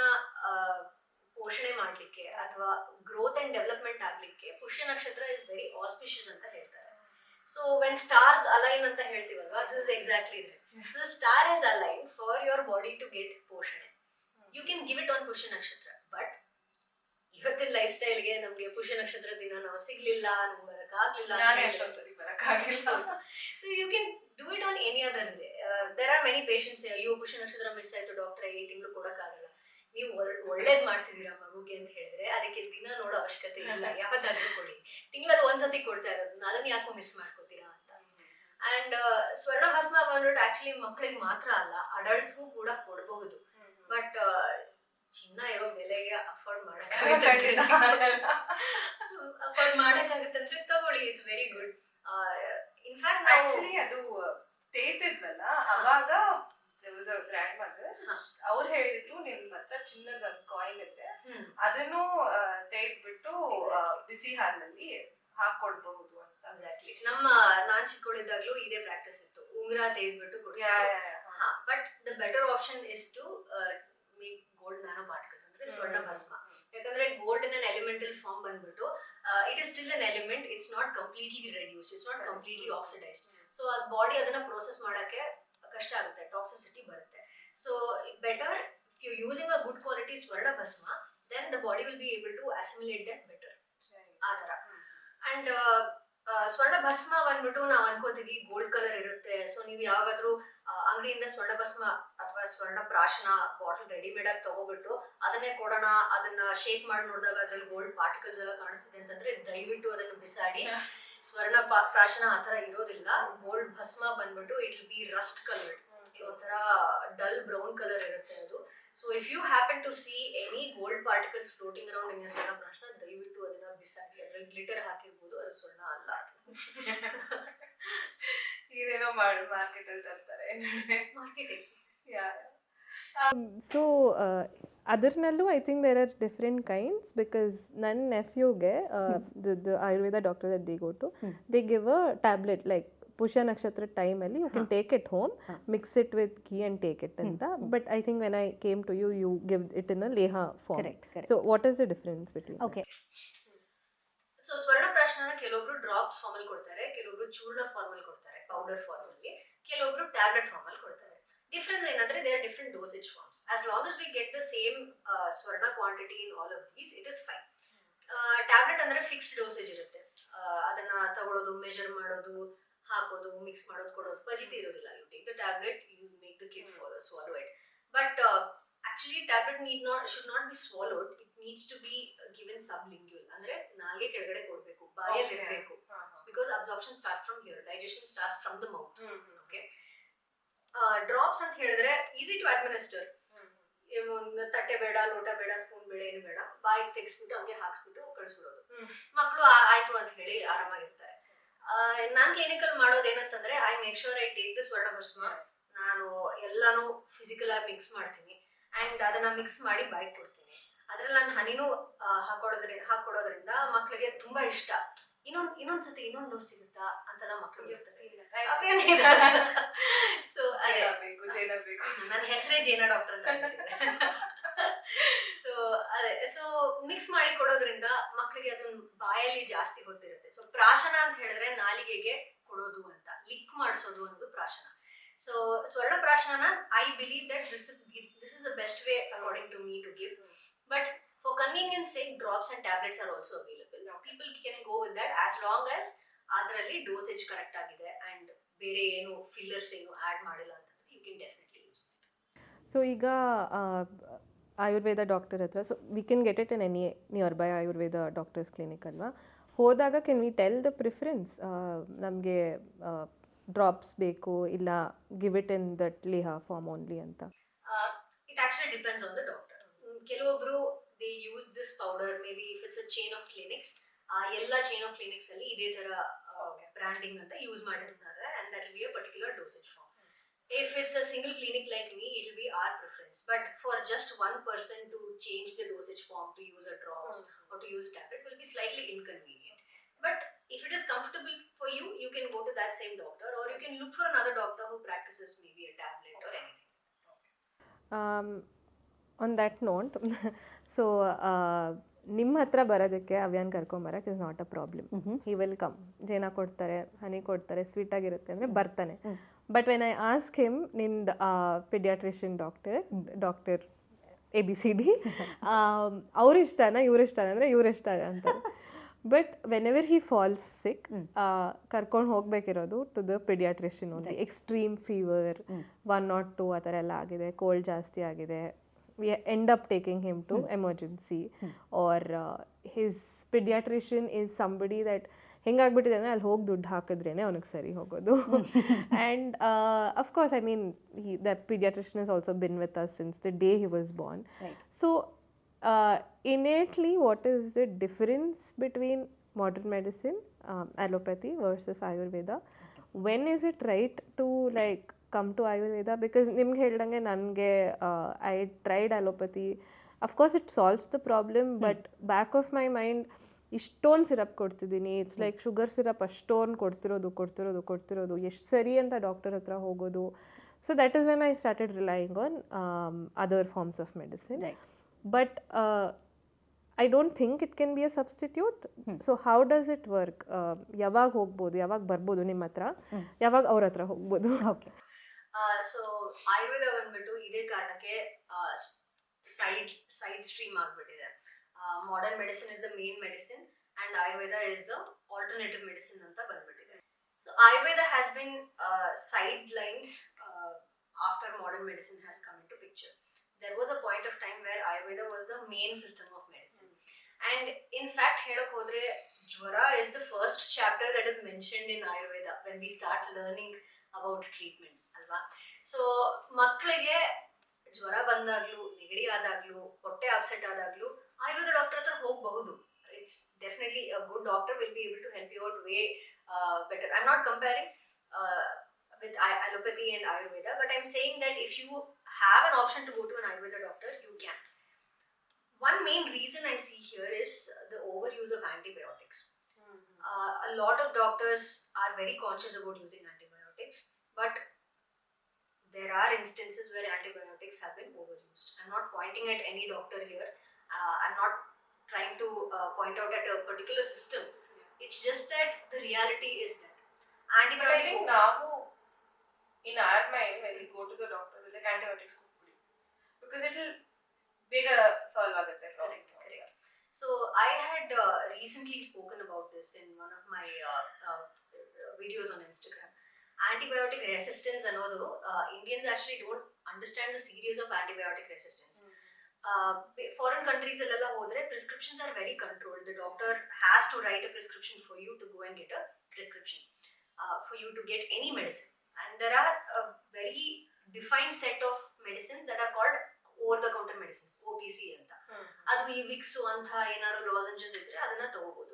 ಪೋಷಣೆ ಮಾಡಲಿಕ್ಕೆ ಅಥವಾ ಗ್ರೋತ್ ಅಂಡ್ ಡೆವಲಪ್ಮೆಂಟ್ ಆಗಲಿಕ್ಕೆ ಪುಷ್ಯ ನಕ್ಷತ್ರ ಇಸ್ ವೆರಿ ಆಸ್ಪಿಷಿಯಸ್ ಅಂತ ಹೇಳ್ತಾರೆ. ಸೊ ವೆನ್ ಸ್ಟಾರ್ಸ್ ಅಲೈನ್ ಅಂತ ಹೇಳ್ತೀವಲ್ವಾ, this is exactly it. So the star is align for your body to get ಪೋಷಣೆ. You can give it on Pushya nakshatra, but ಇವತ್ತಿನ ಲೈಫ್ ಸ್ಟೈಲ್ಗೆ ನಮ್ಗೆ ಪುಷ್ಯ ನಕ್ಷತ್ರ ದಿನ ನಾವು ಸಿಗ್ಲಿಲ್ಲ, ನಮ್ಗೆ ಬರಕ್ಕಾಗ್ಲಿಲ್ಲ. ನಾನೇ ಅಷ್ಟೊಂದ್ಸರಿ ಬರಕ್ಕಾಗಿಲ್ಲ. So you can do it on any other day. There are many patients, ಅಯ್ಯೋ ಪುಷ್ಯ ನಕ್ಷತ್ರ ಮಿಸ್ ಆಯ್ತು ಡಾಕ್ಟ್ರೆ, ಈ ತಿಂಗಳು ಕೊಡಕ್ಕಾಗಲ್ಲ. ನೀವು ಒಳ್ಳೇದ್ ಮಾಡ್ತಿದ್ದೀರಾ ಮಗುಗೆ ಅಂತ ಹೇಳಿದ್ರೆ ಅದಕ್ಕೆ ದಿನ ನೋಡೋ ಅವಶ್ಯಕತೆ ಇಲ್ಲ, ಯಾವತ್ತಾದ್ರೂ ಕೊಡಿ. ತಿಂಗಳಲ್ಲಿ ಒಂದ್ಸತಿ ಕೊಡ್ತಾ ಇರೋದನ್ನ ಅದನ್ನ ಯಾಕೋ ಮಿಸ್ ಮಾಡ್ಕೋತೀರಾ ಅಂತ. ಅಂಡ್ ಸ್ವರ್ಣ ಭಸ್ಮ ಬಂದ್ಬಿಟ್ಟು ಆಕ್ಚುಲಿ ಮಕ್ಕಳಿಗೆ ಮಾತ್ರ ಅಲ್ಲ, ಅಡಲ್ಟ್ಸ್ಗೂ ಕೂಡ ಕೊಡಬಹುದು. ಬಟ್ ಚಿನ್ನ ಇರೋ ಬೆಲೆಗೆ ಅಫೋರ್ಡ್ ಮಾಡಕ್ಕಾಗತ್ತಂದ್ರೆ ತಗೊಳ್ಳಿ, it's very good. In fact actually ಅದು ತೇತಿದ್ವಲ್ಲ ಅವಾಗ ಗ್ರ್ಯಾಂಡ್ ಮದರ್ ಅವ್ರು ಹೇಳಿದ್ರು ನಿಮ್ ಹತ್ರ ಚಿನ್ನದ ಒಂದು ಕಾಯಿನ್ ಇದೆ, ಅದನ್ನು ತೆಗೆದ್ಬಿಟ್ಟು ಬಿಸಿ ಹಾಲಲ್ಲಿ ಹಾಕೊಡ್ಬಹುದು ಅಂತ. ಎಕ್ಸಾಕ್ಟ್ಲಿ. ನಾನ್ ಚಿಕ್ಕವಳಿದ್ದಾಗ್ಲೂ ಇದೇ ಪ್ರಾಕ್ಟೀಸ್ ಇತ್ತು, ಉಂಗುರ ತೆಗೆದ್ಬಿಟ್ಟು but the better option is to make gold nano particles, ಅಂದ್ರೆ ಸ್ವರ್ಣ ಭಸ್ಮ. ಯಾಕಂದ್ರೆ gold in an elemental form ಬಂದ್ಬಿಟ್ಟು it is still an element, it's not completely reduce, it's not completely oxidised. So ಅದ್ ಬಾಡಿ ಅದನ್ನ ಪ್ರೋಸೆಸ್ ಮಾಡಕ್ಕೆ ಕಷ್ಟ ಆಗುತ್ತೆ, ಟಾಕ್ಸಿಸಿಟಿ ಬರುತ್ತೆ. So better if you using a good quality swarna bhasma, then the body will be able to assimilate that better, ಆ ತರ. ಅಂಡ್ ಸ್ವರ್ಣ ಭಸ್ಮ ಬಂದ್ಬಿಟ್ಟು ನಾವ್ ಅನ್ಕೋತೀವಿ ಗೋಲ್ಡ್ ಕಲರ್ ಇರುತ್ತೆ. ಸೊ ನೀವು ಯಾವಾಗಾದ್ರೂ ಅಂಗಡಿಯಿಂದ ಸ್ವರ್ಣ ಭಸ್ಮ ಅಥವಾ ಸ್ವರ್ಣ ಪ್ರಾಶನ ಬಾಟಲ್ ರೆಡಿಮೇಡ್ ಆಗಿ ತಗೋಬಿಟ್ಟು ಅದನ್ನೇ ಕೊಡೋಣ, ಅದನ್ನ ಶೇಕ್ ಮಾಡಿ ನೋಡಿದಾಗ ಅದ್ರಲ್ಲಿ ಗೋಲ್ಡ್ ಪಾರ್ಟಿಕಲ್ಸ್ ಎಲ್ಲ ಕಾಣಿಸ್ತಿದೆ ಅಂತಂದ್ರೆ ದಯವಿಟ್ಟು ಅದನ್ನು ಬಿಸಾಡಿ. ಸ್ವರ್ಣ ಪ್ರಾಶನ ಆತರ ಇರೋದಿಲ್ಲ. ಗೋಲ್ಡ್ ಭಸ್ಮ ಬಂದ್ಬಿಟ್ಟು it will be rust coloured, ಒಂಥರ ಡಲ್ ಬ್ರೌನ್ ಕಲರ್ ಇರುತ್ತೆ ಅದು. So if you happen to see any gold particles floating around in swarna prashana, ದಯವಿಟ್ಟು ಅದನ್ನ ಬಿಸಾಡಿ. ಅದ್ರಲ್ಲಿ ಗ್ಲಿಟರ್ ಹಾಕಿರ್ಬೋದು, ಅದು ಸ್ವರ್ಣ ಅಲ್ಲ. ಇದೇನೋ ಮಾಡಿ ಮಾರ್ಕೆಟ್ ಅಲ್ಲಿ ತರ್ತಾರೆ ಮಾರ್ಕೆಟಿಂಗ್. ಸೊ ಅದರ್ನಲ್ಲೂ I think there are different kinds, because ನನ್ನ ನೆಫ್ಯೂಗೆ the Ayurveda doctor that they go to, they give a tablet like Pushya ನಕ್ಷತ್ರ ಟೈಮಲ್ಲಿ you can take it home, mix it with ghee and take it ಅಂತ. But I think when I came to you give it in a leha form. So what is the difference between? Okay, so ಸ್ವರ್ಣ ಪ್ರಾಶನ ಕೆಲವೊಬ್ರು ಡ್ರಾಪ್ಸ್ ಫಾರ್ಮ್ ಅಲ್ಲಿ ಕೊಡ್ತಾರೆ, ಕೆಲವೊಬ್ರು ಚೂರ್ಣ ಫಾರ್ಮ್ ಅಲ್ಲಿ ಕೊಡ್ತಾರೆ, ಪೌಡರ್ ಫಾರ್ಮ್ ಅಲ್ಲಿ, ಕೆಲವೊಬ್ರು ಟ್ಯಾಬ್ಲೆಟ್ ಫಾರ್ಮ್ ಅಲ್ಲಿ ಕೊಡ್ತಾರೆ. ಡಿಫರೆನ್ಸ್ ಏನಂದ್ರೆ they are different dosage forms. As long as we get the same swarna quantity in all of these, it is fine. Tablet ಅಂದ್ರೆ ಫಿಕ್ಸ್ಡ್ ಡೋಸೇಜ್ ಇರುತ್ತೆ, ಅದನ್ನ ತಗೊಳ್ಳೋದು, ಮೆಜರ್ ಮಾಡೋದು, ಹಾಕೋದು, ಮಿಕ್ಸ್ ಮಾಡೋದು, ಕೊಡೋದು ಪಜಿತಿ ಇರೋದಿಲ್ಲ. You take the tablet, you make the kid swallow it. But actually tablet should not be swallowed. It needs to be given sublingual, ಅಂದ್ರೆ ನಾಲ್ಗೆ ಕೆಳಗಡೆ ಕೊಡಬೇಕು, ಬಾಯಲ್ಲಿ ಇರಬೇಕು. Because absorption starts from here, digestion starts from the mouth. Okay. Drops ಅಂತ ಹೇಳಿದ್ರೆ ಈಸಿ ಟು ಅಡ್ಮಿನಿಸ್ಟರ್. ಒಂದು ತಟ್ಟೆ ಬೇಡ, ಲೋಟ ಬೇಡ, ಸ್ಪೂನ್ ಬೇಡ, ಏನು ಬೇಡ, ಬಾಯಿಗೆ ತೆಗೆಸ್ಬಿಟ್ಟು ಹಂಗೆ ಹಾಕ್ಸ್ಬಿಟ್ಟು ಕಳಿಸ್ಬಿಡೋದು. ಮಕ್ಕಳು ಆಯ್ತು ಅಂತ ಹೇಳಿ ಆರಾಮಾಗಿರ್ತಾರೆ. ನಾನ್ ಕ್ಲಿನಿಕಲ್ ಮಾಡೋದು ಏನಂತಂದ್ರೆ I make sure I take the swarna ಭಸ್ಮ. ನಾನು ಎಲ್ಲಾನು ಫಿಸಿಕಲ್ ಆಗಿ ಮಿಕ್ಸ್ ಮಾಡ್ತೀನಿ ಅಂಡ್ ಅದನ್ನ ಮಿಕ್ಸ್ ಮಾಡಿ ಬಾಯಿಗೆ ಕೊಡ್ತೀನಿ. ಅದ್ರಲ್ಲಿ ನಾನು ಹನಿನೂ ಹಾಕೊಡೋದ್ರಿಂದ ಮಕ್ಳಿಗೆ ತುಂಬಾ ಇಷ್ಟ. ಇನ್ನೊಂದ್ಸತಿ ಇನ್ನೊಂದು ಡೋಸ್ ಸಿಗುತ್ತಾ ಅಂತೆಲ್ಲ ಮಕ್ಳಿಗೆ ಸೊ ನನ್ನ ಹೆಸರೇ ಜೇನಾ ಡಾಕ್ಟರ್ ಅಂತ. ಸೊ ಅದೇ, ಸೊ ಮಿಕ್ಸ್ ಮಾಡಿ ಕೊಡೋದ್ರಿಂದ ಮಕ್ಳಿಗೆ ಅದನ್ನ ಬಾಯಲ್ಲಿ ಜಾಸ್ತಿ ಗೊತ್ತಿರುತ್ತೆ. ಸೊ ಪ್ರಾಶನ ಅಂತ ಹೇಳಿದ್ರೆ ನಾಲಿಗೆಗೆ ಕೊಡೋದು ಅಂತ, ಲಿಕ್ ಮಾಡಿಸೋದು ಅನ್ನೋದು ಪ್ರಾಶನ. ಸೊ ಸ್ವರ್ಣ prashana I believe that this is the best way according to me to give. But for convenience sake, drops and tablets are also available. Now people can go with that as long as ಅದರಲ್ಲಿ ಡೋಸೇಜ್ ಕರೆಕ್ಟ್ ಆಗಿದೆ ಅಂಡ್ ಬೇರೆ ಏನು ಫಿಲ್ಲರ್ಸ್ ಏನು ಆಡ್ ಮಾಡಿಲ್ಲ ಅಂತಂದ್ರೆ you can definitely use it. So ಈಗ ಆಯುರ್ವೇದ ಡಾಕ್ಟರ್ ಹತ್ರ, so we can get it in any nearby Ayurveda doctor's clinic ಅಲ್ವಾ? ಹೋದಾಗ can we tell the preference, ನಮಗೆ ಡ್ರಾಪ್ಸ್ ಬೇಕು ಇಲ್ಲ give it in that leha form only ಅಂತ? It actually depends on the doctor. ಕೆಲವೊಬ್ರು they use this powder, maybe if it's a chain of clinics, ಎಲ್ಲ chain of clinics ಅಲ್ಲಿ ಇದೇ ತರ branding ಅಂತ ಯೂಸ್ ಮಾಡಿರ್ತಾರೆ and that will be a particular dosage form. If it's a single clinic like me, it will be our preference. But for just one person to change the dosage form to use a drops or to use a tablet will be slightly inconvenient. But if it is comfortable for you, you can go to that same doctor or you can look for another doctor who practices maybe a tablet or anything. On that note, so ನಿಮ್ಮ ಹತ್ರ ಬರೋದಕ್ಕೆ ಅವ್ಯಾನ್ ಕರ್ಕೊಂಬರಕ್ಕೆ is not a problem. He will come, ಜೇನ ಕೊಡ್ತಾರೆ, ಹನಿ ಕೊಡ್ತಾರೆ, ಸ್ವೀಟ್ ಆಗಿರುತ್ತೆ ಅಂದರೆ ಬರ್ತಾನೆ. But when I ask him, ನಿಂದು ಪಿಡಿಯಾಟ್ರಿಷಿಯನ್ ಡಾಕ್ಟರ್ ABCD. ಅವ್ರ ಇಷ್ಟನ ಇವ್ರ ಇಷ್ಟನ ಅಂದರೆ ಇವ್ರ ಇಷ್ಟ ಅಂತಾರೆ. But whenever he falls sick ಕರ್ಕೊಂಡು ಹೋಗ್ಬೇಕಿರೋದು to the paediatrician only. Extreme fever 102 ಆ ಥರ ಎಲ್ಲ ಆಗಿದೆ, ಕೋಲ್ಡ್ ಜಾಸ್ತಿ ಆಗಿದೆ, we end up taking him to emergency, or his pediatrician is somebody that ಹೆಂಗಾಗ್ಬಿಟ್ಟಿದೆ ಅಂದರೆ ಅಲ್ಲಿ ಹೋಗಿ ದುಡ್ಡು ಹಾಕಿದ್ರೇನೆ ಅವ್ನಿಗೆ ಸರಿ ಹೋಗೋದು. And of course I mean the pediatrician has also been with us since the day he was born. So innately what is the difference between modern medicine, allopathy versus Ayurveda? When is it right to like come to Ayurveda? Because ನಿಮ್ಗೆ ಹೇಳ್ದಂಗೆ ನನಗೆ I tried allopathy. Of course it solves the problem, but back of my mind ಇಷ್ಟೊಂದು ಸಿರಪ್ ಕೊಡ್ತಿದ್ದೀನಿ, ಇಟ್ಸ್ ಲೈಕ್ ಶುಗರ್ ಸಿರಪ್ ಅಷ್ಟೊಂದು ಕೊಡ್ತಿರೋದು ಎಷ್ಟು ಸರಿ ಅಂತ ಡಾಕ್ಟರ್ ಹತ್ರ ಹೋಗೋದು. So that is when I started relying on other forms of medicine. But I don't think it can be a substitute. So how does it work? ಯಾವಾಗ ಹೋಗ್ಬೋದು, ಯಾವಾಗ ಬರ್ಬೋದು ನಿಮ್ಮ ಹತ್ರ, ಯಾವಾಗ ಅವ್ರ ಹತ್ರ ಹೋಗ್ಬೋದು? ಓಕೆ, ಸೊ ಆಯುರ್ವೇದ ಬಂದ್ಬಿಟ್ಟು ಇದೇ ಕಾರಣಕ್ಕೆ ಸೈಡ್ ಸ್ಟ್ರೀಮ್ ಆಗ್ಬಿಟ್ಟಿದೆ. Modern medicine is the main medicine and Ayurveda is the alternative medicine ಅಂತ ಬಂದ್ಬಿಟ್ಟಿದೆ. So Ayurveda has been sidelined after modern medicine has come into picture. There was a point of time where Ayurveda was the main system of medicine. And in fact, ಹೇಳಕ್ ಹೋದ್ರೆ Jwara is the first chapter that is mentioned in Ayurveda when we start learning about treatments, alva. So ಮಕ್ಕಳಿಗೆ ಜ್ವರ ಬಂದಾಗ್ಲೂ, ನೆಗಡಿ ಆದಾಗ್ಲೂ, ಹೊಟ್ಟೆ ಅಪ್ಸೆಟ್ ಆದಾಗ್ಲೂ ಆಯುರ್ವೇದ ಡಾಕ್ಟರ್ ಹತ್ರ ಹೋಗಬಹುದು. It's definitely a good doctor will be able to help you out way better. I'm not comparing with allopathy and Ayurveda, but I'm saying that if you have an option to go to an Ayurveda doctor, you can. One main reason I see here is the overuse of antibiotics. A lot of doctors are very conscious about using antibiotics, but there are instances where antibiotics have been overused. I'm not pointing at any doctor here. I'm not trying to point out at a particular system. It's just that the reality is that antibiotic. I think now in our mind when we go to the doctor, we're like antibiotics ಕೊಟ್ಬಿಡಿ because it will ಬೇಗ ಸಾಲ್ವ್ ಆಗುತ್ತೆ. Correct. So I had recently spoken about this in one of my videos on Instagram. Antibiotic resistance ಅನ್ನೋದು Indians actually don't understand the seriousness of antibiotic resistance. Foreign countries ಅಲ್ಲೆಲ್ಲ ಹೋದ್ರೆ prescriptions are very controlled. The doctor has to write a prescription for you to go and get a prescription for you to get any medicine. And there are a very defined set of medicines that are called over-the-counter medicines, OTC ಅಂತ. ಅದು ಈ ವಿಕ್ಸು ಅಂತ ಏನಾದ್ರು ಲಾಸೆಂಜಸ್ ಇದ್ರೆ ಅದನ್ನ ತಗೋಬಹುದು.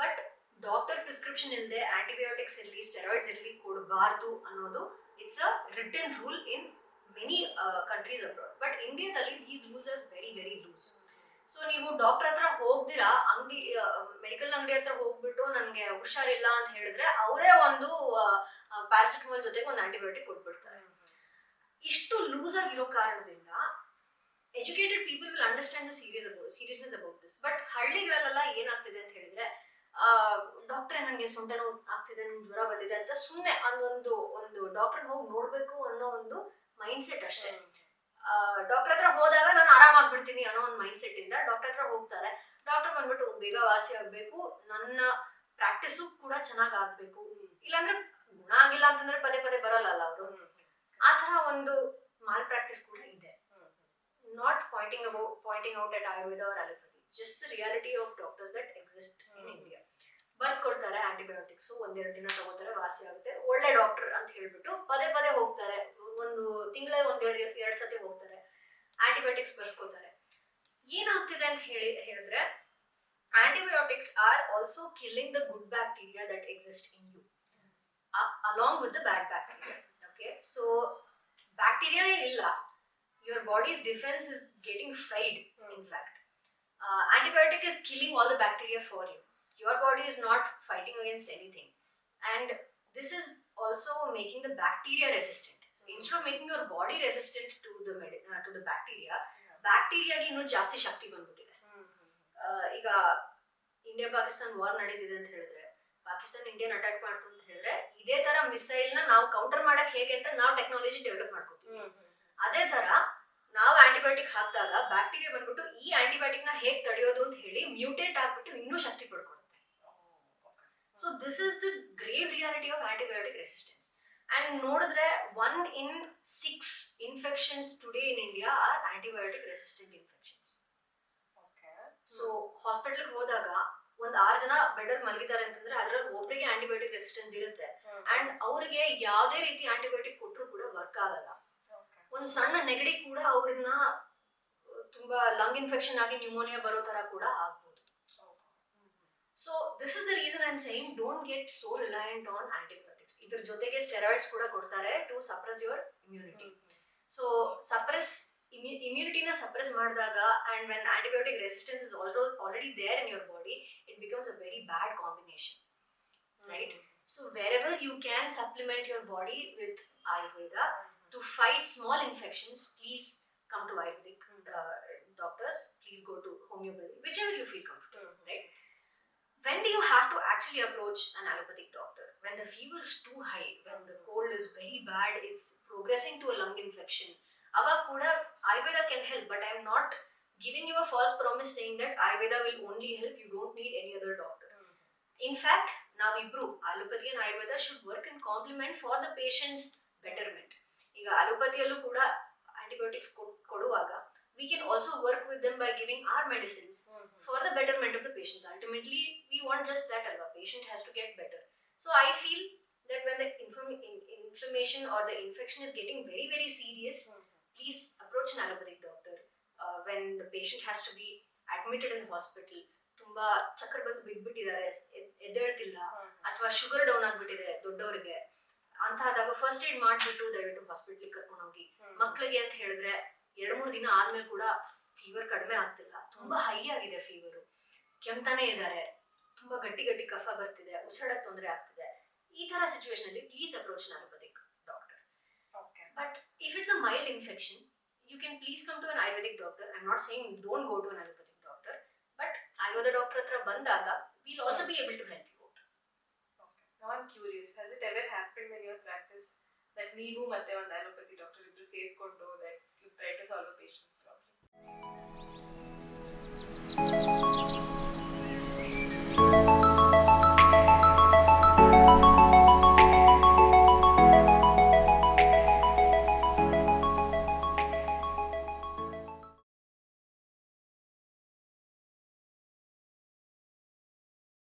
ಬಟ್ ಡಾಕ್ಟರ್ ಪ್ರಿಸ್ಕ್ರಿಪ್ಷನ್ ಇಲ್ಲದೆ ಆಂಟಿಬಯೋಟಿಕ್ಸ್ ಇರಲಿ, ಸ್ಟೆರಾಯ್ಡ್ಸ್ ಇರಲಿ ಕೊಡಬಾರ್ದು ಅನ್ನೋದು it's a written rule in many countries abroad. But ಇಂಡಿಯಾದಲ್ಲಿ these rules are very very loose. So ನೀವು ಡಾಕ್ಟರ್ ಹತ್ರ ಹೋಗ್ದಿರಾ, ಮೆಡಿಕಲ್ ಅಂಗಡಿ ಹತ್ರ ಹೋಗ್ಬಿಟ್ಟು ನನಗೆ ಹುಷಾರಿಲ್ಲ ಅಂತ ಹೇಳಿದ್ರೆ ಅವರೇ ಒಂದು ಪ್ಯಾರಾಸಿಟಮಾಲ್ ಜೊತೆಗೆ ಒಂದು ಆಂಟಿಬಯೋಟಿಕ್ ಕೊಟ್ಬಿಡ್ತಾರೆ. ಇಷ್ಟು ಲೂಸ್ ಆಗಿರೋ ಕಾರಣದಿಂದ educated people will understand the seriousness about this. But ಹಳ್ಳಿಗಳಲ್ಲೆಲ್ಲ ಏನಾಗ್ತಿದೆ ಅಂತ ಹೇಳಿದ್ರೆ, ಡಾಕ್ಟ್ರೆ ನನಗೆ ಸೊಂಟ ನೋವು ಆಗ್ತಿದೆ, ನಂಗೆ ಜ್ವರ ಬಂದಿದೆ ಅಂತ ಸುಮ್ಮನೆ ಒಂದು ಡಾಕ್ಟರ್ ಹೋಗಿ ನೋಡ್ಬೇಕು ಅನ್ನೋ ಒಂದು ಮೈಂಡ್ ಸೆಟ್ ಅಷ್ಟೇ. ಡಾಕ್ಟರ್ ಹತ್ರ ಹೋದಾಗ ನಾನು ಆರಾಮಾಗ್ಬಿಡ್ತೀನಿ ಅನ್ನೋ ಒಂದು ಮೈಂಡ್ ಸೆಟ್ ಇಂದ ಡಾಕ್ಟರ್ ಹತ್ರ ಹೋಗ್ತಾರೆ. ಡಾಕ್ಟರ್ ಬಂದ್ಬಿಟ್ಟು ಬೇಗ ವಾಸಿ ಆಗ್ಬೇಕು, ನನ್ನ ಪ್ರಾಕ್ಟೀಸು ಕೂಡ ಚೆನ್ನಾಗ್ ಆಗ್ಬೇಕು, ಇಲ್ಲಾಂದ್ರೆ ಗುಣ ಆಗಿಲ್ಲ ಅಂತಂದ್ರೆ ಪದೇ ಪದೇ ಬರಲ್ಲ ಅವರು. ಆ ತರ ಒಂದು ಮಾಲ್ ಪ್ರಾಕ್ಟೀಸ್ ಕೂಡ ಇದೆ. Not pointing out at Ayurveda or allopathy, just the reality of doctors that exist in India. ಬರ್ತ್ ಕೊಡ್ತಾರೆ ಆಂಟಿಬಯೋಟಿಕ್ಸ್, ಒಂದೆರಡು ದಿನ ತಗೋತಾರೆ, ವಾಸಿ ಆಗುತ್ತೆ, ಒಳ್ಳೆ ಡಾಕ್ಟರ್ ಅಂತ ಹೇಳ್ಬಿಟ್ಟು ಪದೇ ಪದೇ ಹೋಗ್ತಾರೆ, ಒಂದು ತಿಂಗಳ ಎರಡು ಸತಿ ಹೋಗ್ತಾರೆ, ಆಂಟಿಬಯೋಟಿಕ್ಸ್ ಬರ್ಸ್ಕೋತಾರೆ. ಏನಾಗ್ತಿದೆ ಅಂತ ಹೇಳಿದ್ರೆ, antibiotics are also killing the good bacteria that exist in you along with the bad bacteria. Okay, so ಬ್ಯಾಕ್ಟೀರಿಯಾನೇ ಇಲ್ಲ, your body's defense is getting fried. In fact, antibiotic is killing all the bacteria for you. Your body is not fighting against anything, and this is also making the bacteria resistant. So instead of making your body resistant to the bacteria ಗೆ ಇನ್ನೂ ಜಾಸ್ತಿ ಶಕ್ತಿ ಬಂದ್ಬಿಟ್ಟಿದೆ. ಈಗ ಇಂಡಿಯಾ ಪಾಕಿಸ್ತಾನ್ ವಾರ್ ನಡೀತಿದೆ ಅಂತ ಹೇಳಿದ್ರೆ, ಪಾಕಿಸ್ತಾನ್ ಇಂಡಿಯನ್ ಅಟ್ಯಾಕ್ ಮಾಡ್ತು ಅಂತ ಹೇಳಿದ್ರೆ, ಇದೇ ತರ ಮಿಸೈಲ್ ನ ನಾವು ಕೌಂಟರ್ ಮಾಡಕ್ ಹೇಗೆ ಅಂತ ನಾವು ಟೆಕ್ನಾಲಜಿ ಡೆವಲಪ್ ಮಾಡ್ಕೋತೀವಿ. ಅದೇ ತರ ನಾವು ಆಂಟಿಬಯೋಟಿಕ್ ಹಾಕಿದಾಗ ಬ್ಯಾಕ್ಟೀರಿಯಾ ಬಂದ್ಬಿಟ್ಟು ಈ ಆಂಟಿಬಯೋಟಿಕ್ ನ ಹೇಗೆ ತಡೆಯೋದು ಅಂತ ಹೇಳಿ ಮ್ಯೂಟೇಟ್ ಆಗ್ಬಿಟ್ಟು ಇನ್ನೂ ಶಕ್ತಿ ಪಡ್ಕೊಳುತ್ತೆ. So this is the grave reality of antibiotic resistance. And ನೋಡಿದ್ರೆ 1 in 6 infections today in India are antibiotic resistant infections. So ಹಾಸ್ಪಿಟಲ್ಗೆ ಹೋದಾಗ ಒಂದ್ 6 ಜನ ಬೆಡ್ ಅಲ್ಲಿ ಮಲಗಿದ್ದಾರೆ ಅಂತಂದ್ರೆ ಅದ್ರಲ್ಲಿ ಒಬ್ಬರಿಗೆ ಆಂಟಿಬಯೋಟಿಕ್ ರೆಸಿಸ್ಟೆನ್ಸ್ ಇರುತ್ತೆ ಅಂಡ್ ಅವರಿಗೆ ಯಾವುದೇ ರೀತಿ ಆಂಟಿಬಯೋಟಿಕ್ ಕೊಟ್ಟರು ಕೂಡ ವರ್ಕ್ ಆಗಲ್ಲ. ಒಂದ್ ಸಣ್ಣ ನೆಗಡಿ ಕೂಡ ಅವ್ರನ್ನ ತುಂಬಾ ಲಂಗ್ ಇನ್ಫೆಕ್ಷನ್ ಆಗಿ ನ್ಯೂಮೋನಿಯಾ ಬರೋ ತರ ಕೂಡ ಆಗ್ಬೋದು. So this is the reason I am saying don't get so reliant on antibiotics. ಇದ್ರ ಜೊತೆಗೆ ಸ್ಟೆರಾಯ್ಡ್ಸ್ ಕೂಡ ಕೊಡ್ತಾರೆ to suppress your immunity. So suppress immunity na suppress ಮಾಡಿದಾಗ and when antibiotic resistance is already there in your body, it becomes a very bad combination, right? So wherever you can supplement your body with Ayurveda to fight small infections, please come to Ayurvedic doctors, please go to homeopathy, whichever you feel comfortable, right? When do you have to actually approach an allopathic doctor? When the fever is too high, when the cold is very bad, it's progressing to a lung infection. Ava kuda Ayurveda can help, but I am not giving you a false promise saying that Ayurveda will only help, you don't need any other doctor. In fact, navibru allopathy and Ayurveda should work in complement for the patient's betterment. Iga allopathy allu kuda antibiotics koduvaga we can also work with them by giving our medicines for the betterment of the patients. Ultimately we want just that, alva patient has to get better. So I feel that when the inflammation or the infection is getting very very serious, please approach an allopathic doctor. When the patient has to be admitted in the hospital, ತುಂಬಾ ಚಕ್ರ ಬಂದು ಬಿದ್ಬಿಟ್ಟಿದ್ದಾರೆ, ಎದ್ದೇಳ್ತಿಲ್ಲ, ಅಥವಾ ಶುಗರ್ ಡೌನ್ ಆಗ್ಬಿಟ್ಟಿದೆ ದೊಡ್ಡವರಿಗೆ ಅಂತಾದಾಗ ಫಸ್ಟ್ ಏಡ್ ಮಾಡ್ಬಿಟ್ಟು ದಯವಿಟ್ಟು ಹಾಸ್ಪಿಟಲ್ ಕರ್ಕೊಂಡು ಹೋಗಿ. ಮಕ್ಕಳಿಗೆ ಅಂತ ಹೇಳಿದ್ರೆ 2-3 ದಿನ ಆದ್ಮೇಲೆ ಕೂಡ ಫೀವರ್ ಕಡಿಮೆ ಆಗ್ತಿಲ್ಲ, ತುಂಬಾ ಹೈ ಆಗಿದೆ ಫೀವರು, ಕೆಮ್ತಾನೆ ಇದ್ದಾರೆ, ತುಂಬಾ ಗಟ್ಟಿ ಗಟ್ಟಿ ಕಫ ಬರ್ತಿದೆ, ಉಸಿರಾಡಕ್ ತೊಂದರೆ ಆಗ್ತಿದೆ, ಈ ತರ ಸಿಚುವೇಶನ್ ಅಲ್ಲಿ please approach an allopathic doctor. But if it's a mild infection, you can please come to an Ayurvedic doctor. I'm not saying don't go to an allopathic doctor, but Ayurveda doctor hatra bandaga we'll also be able to help you out. Now I'm curious, has it ever happened in your practice that ನೀವು ಮತ್ತೆ ಒಂದು allopathy doctor ಇಬ್ರು ಸೇರ್ಕೊಂಡು that you try to solve a patient's problem?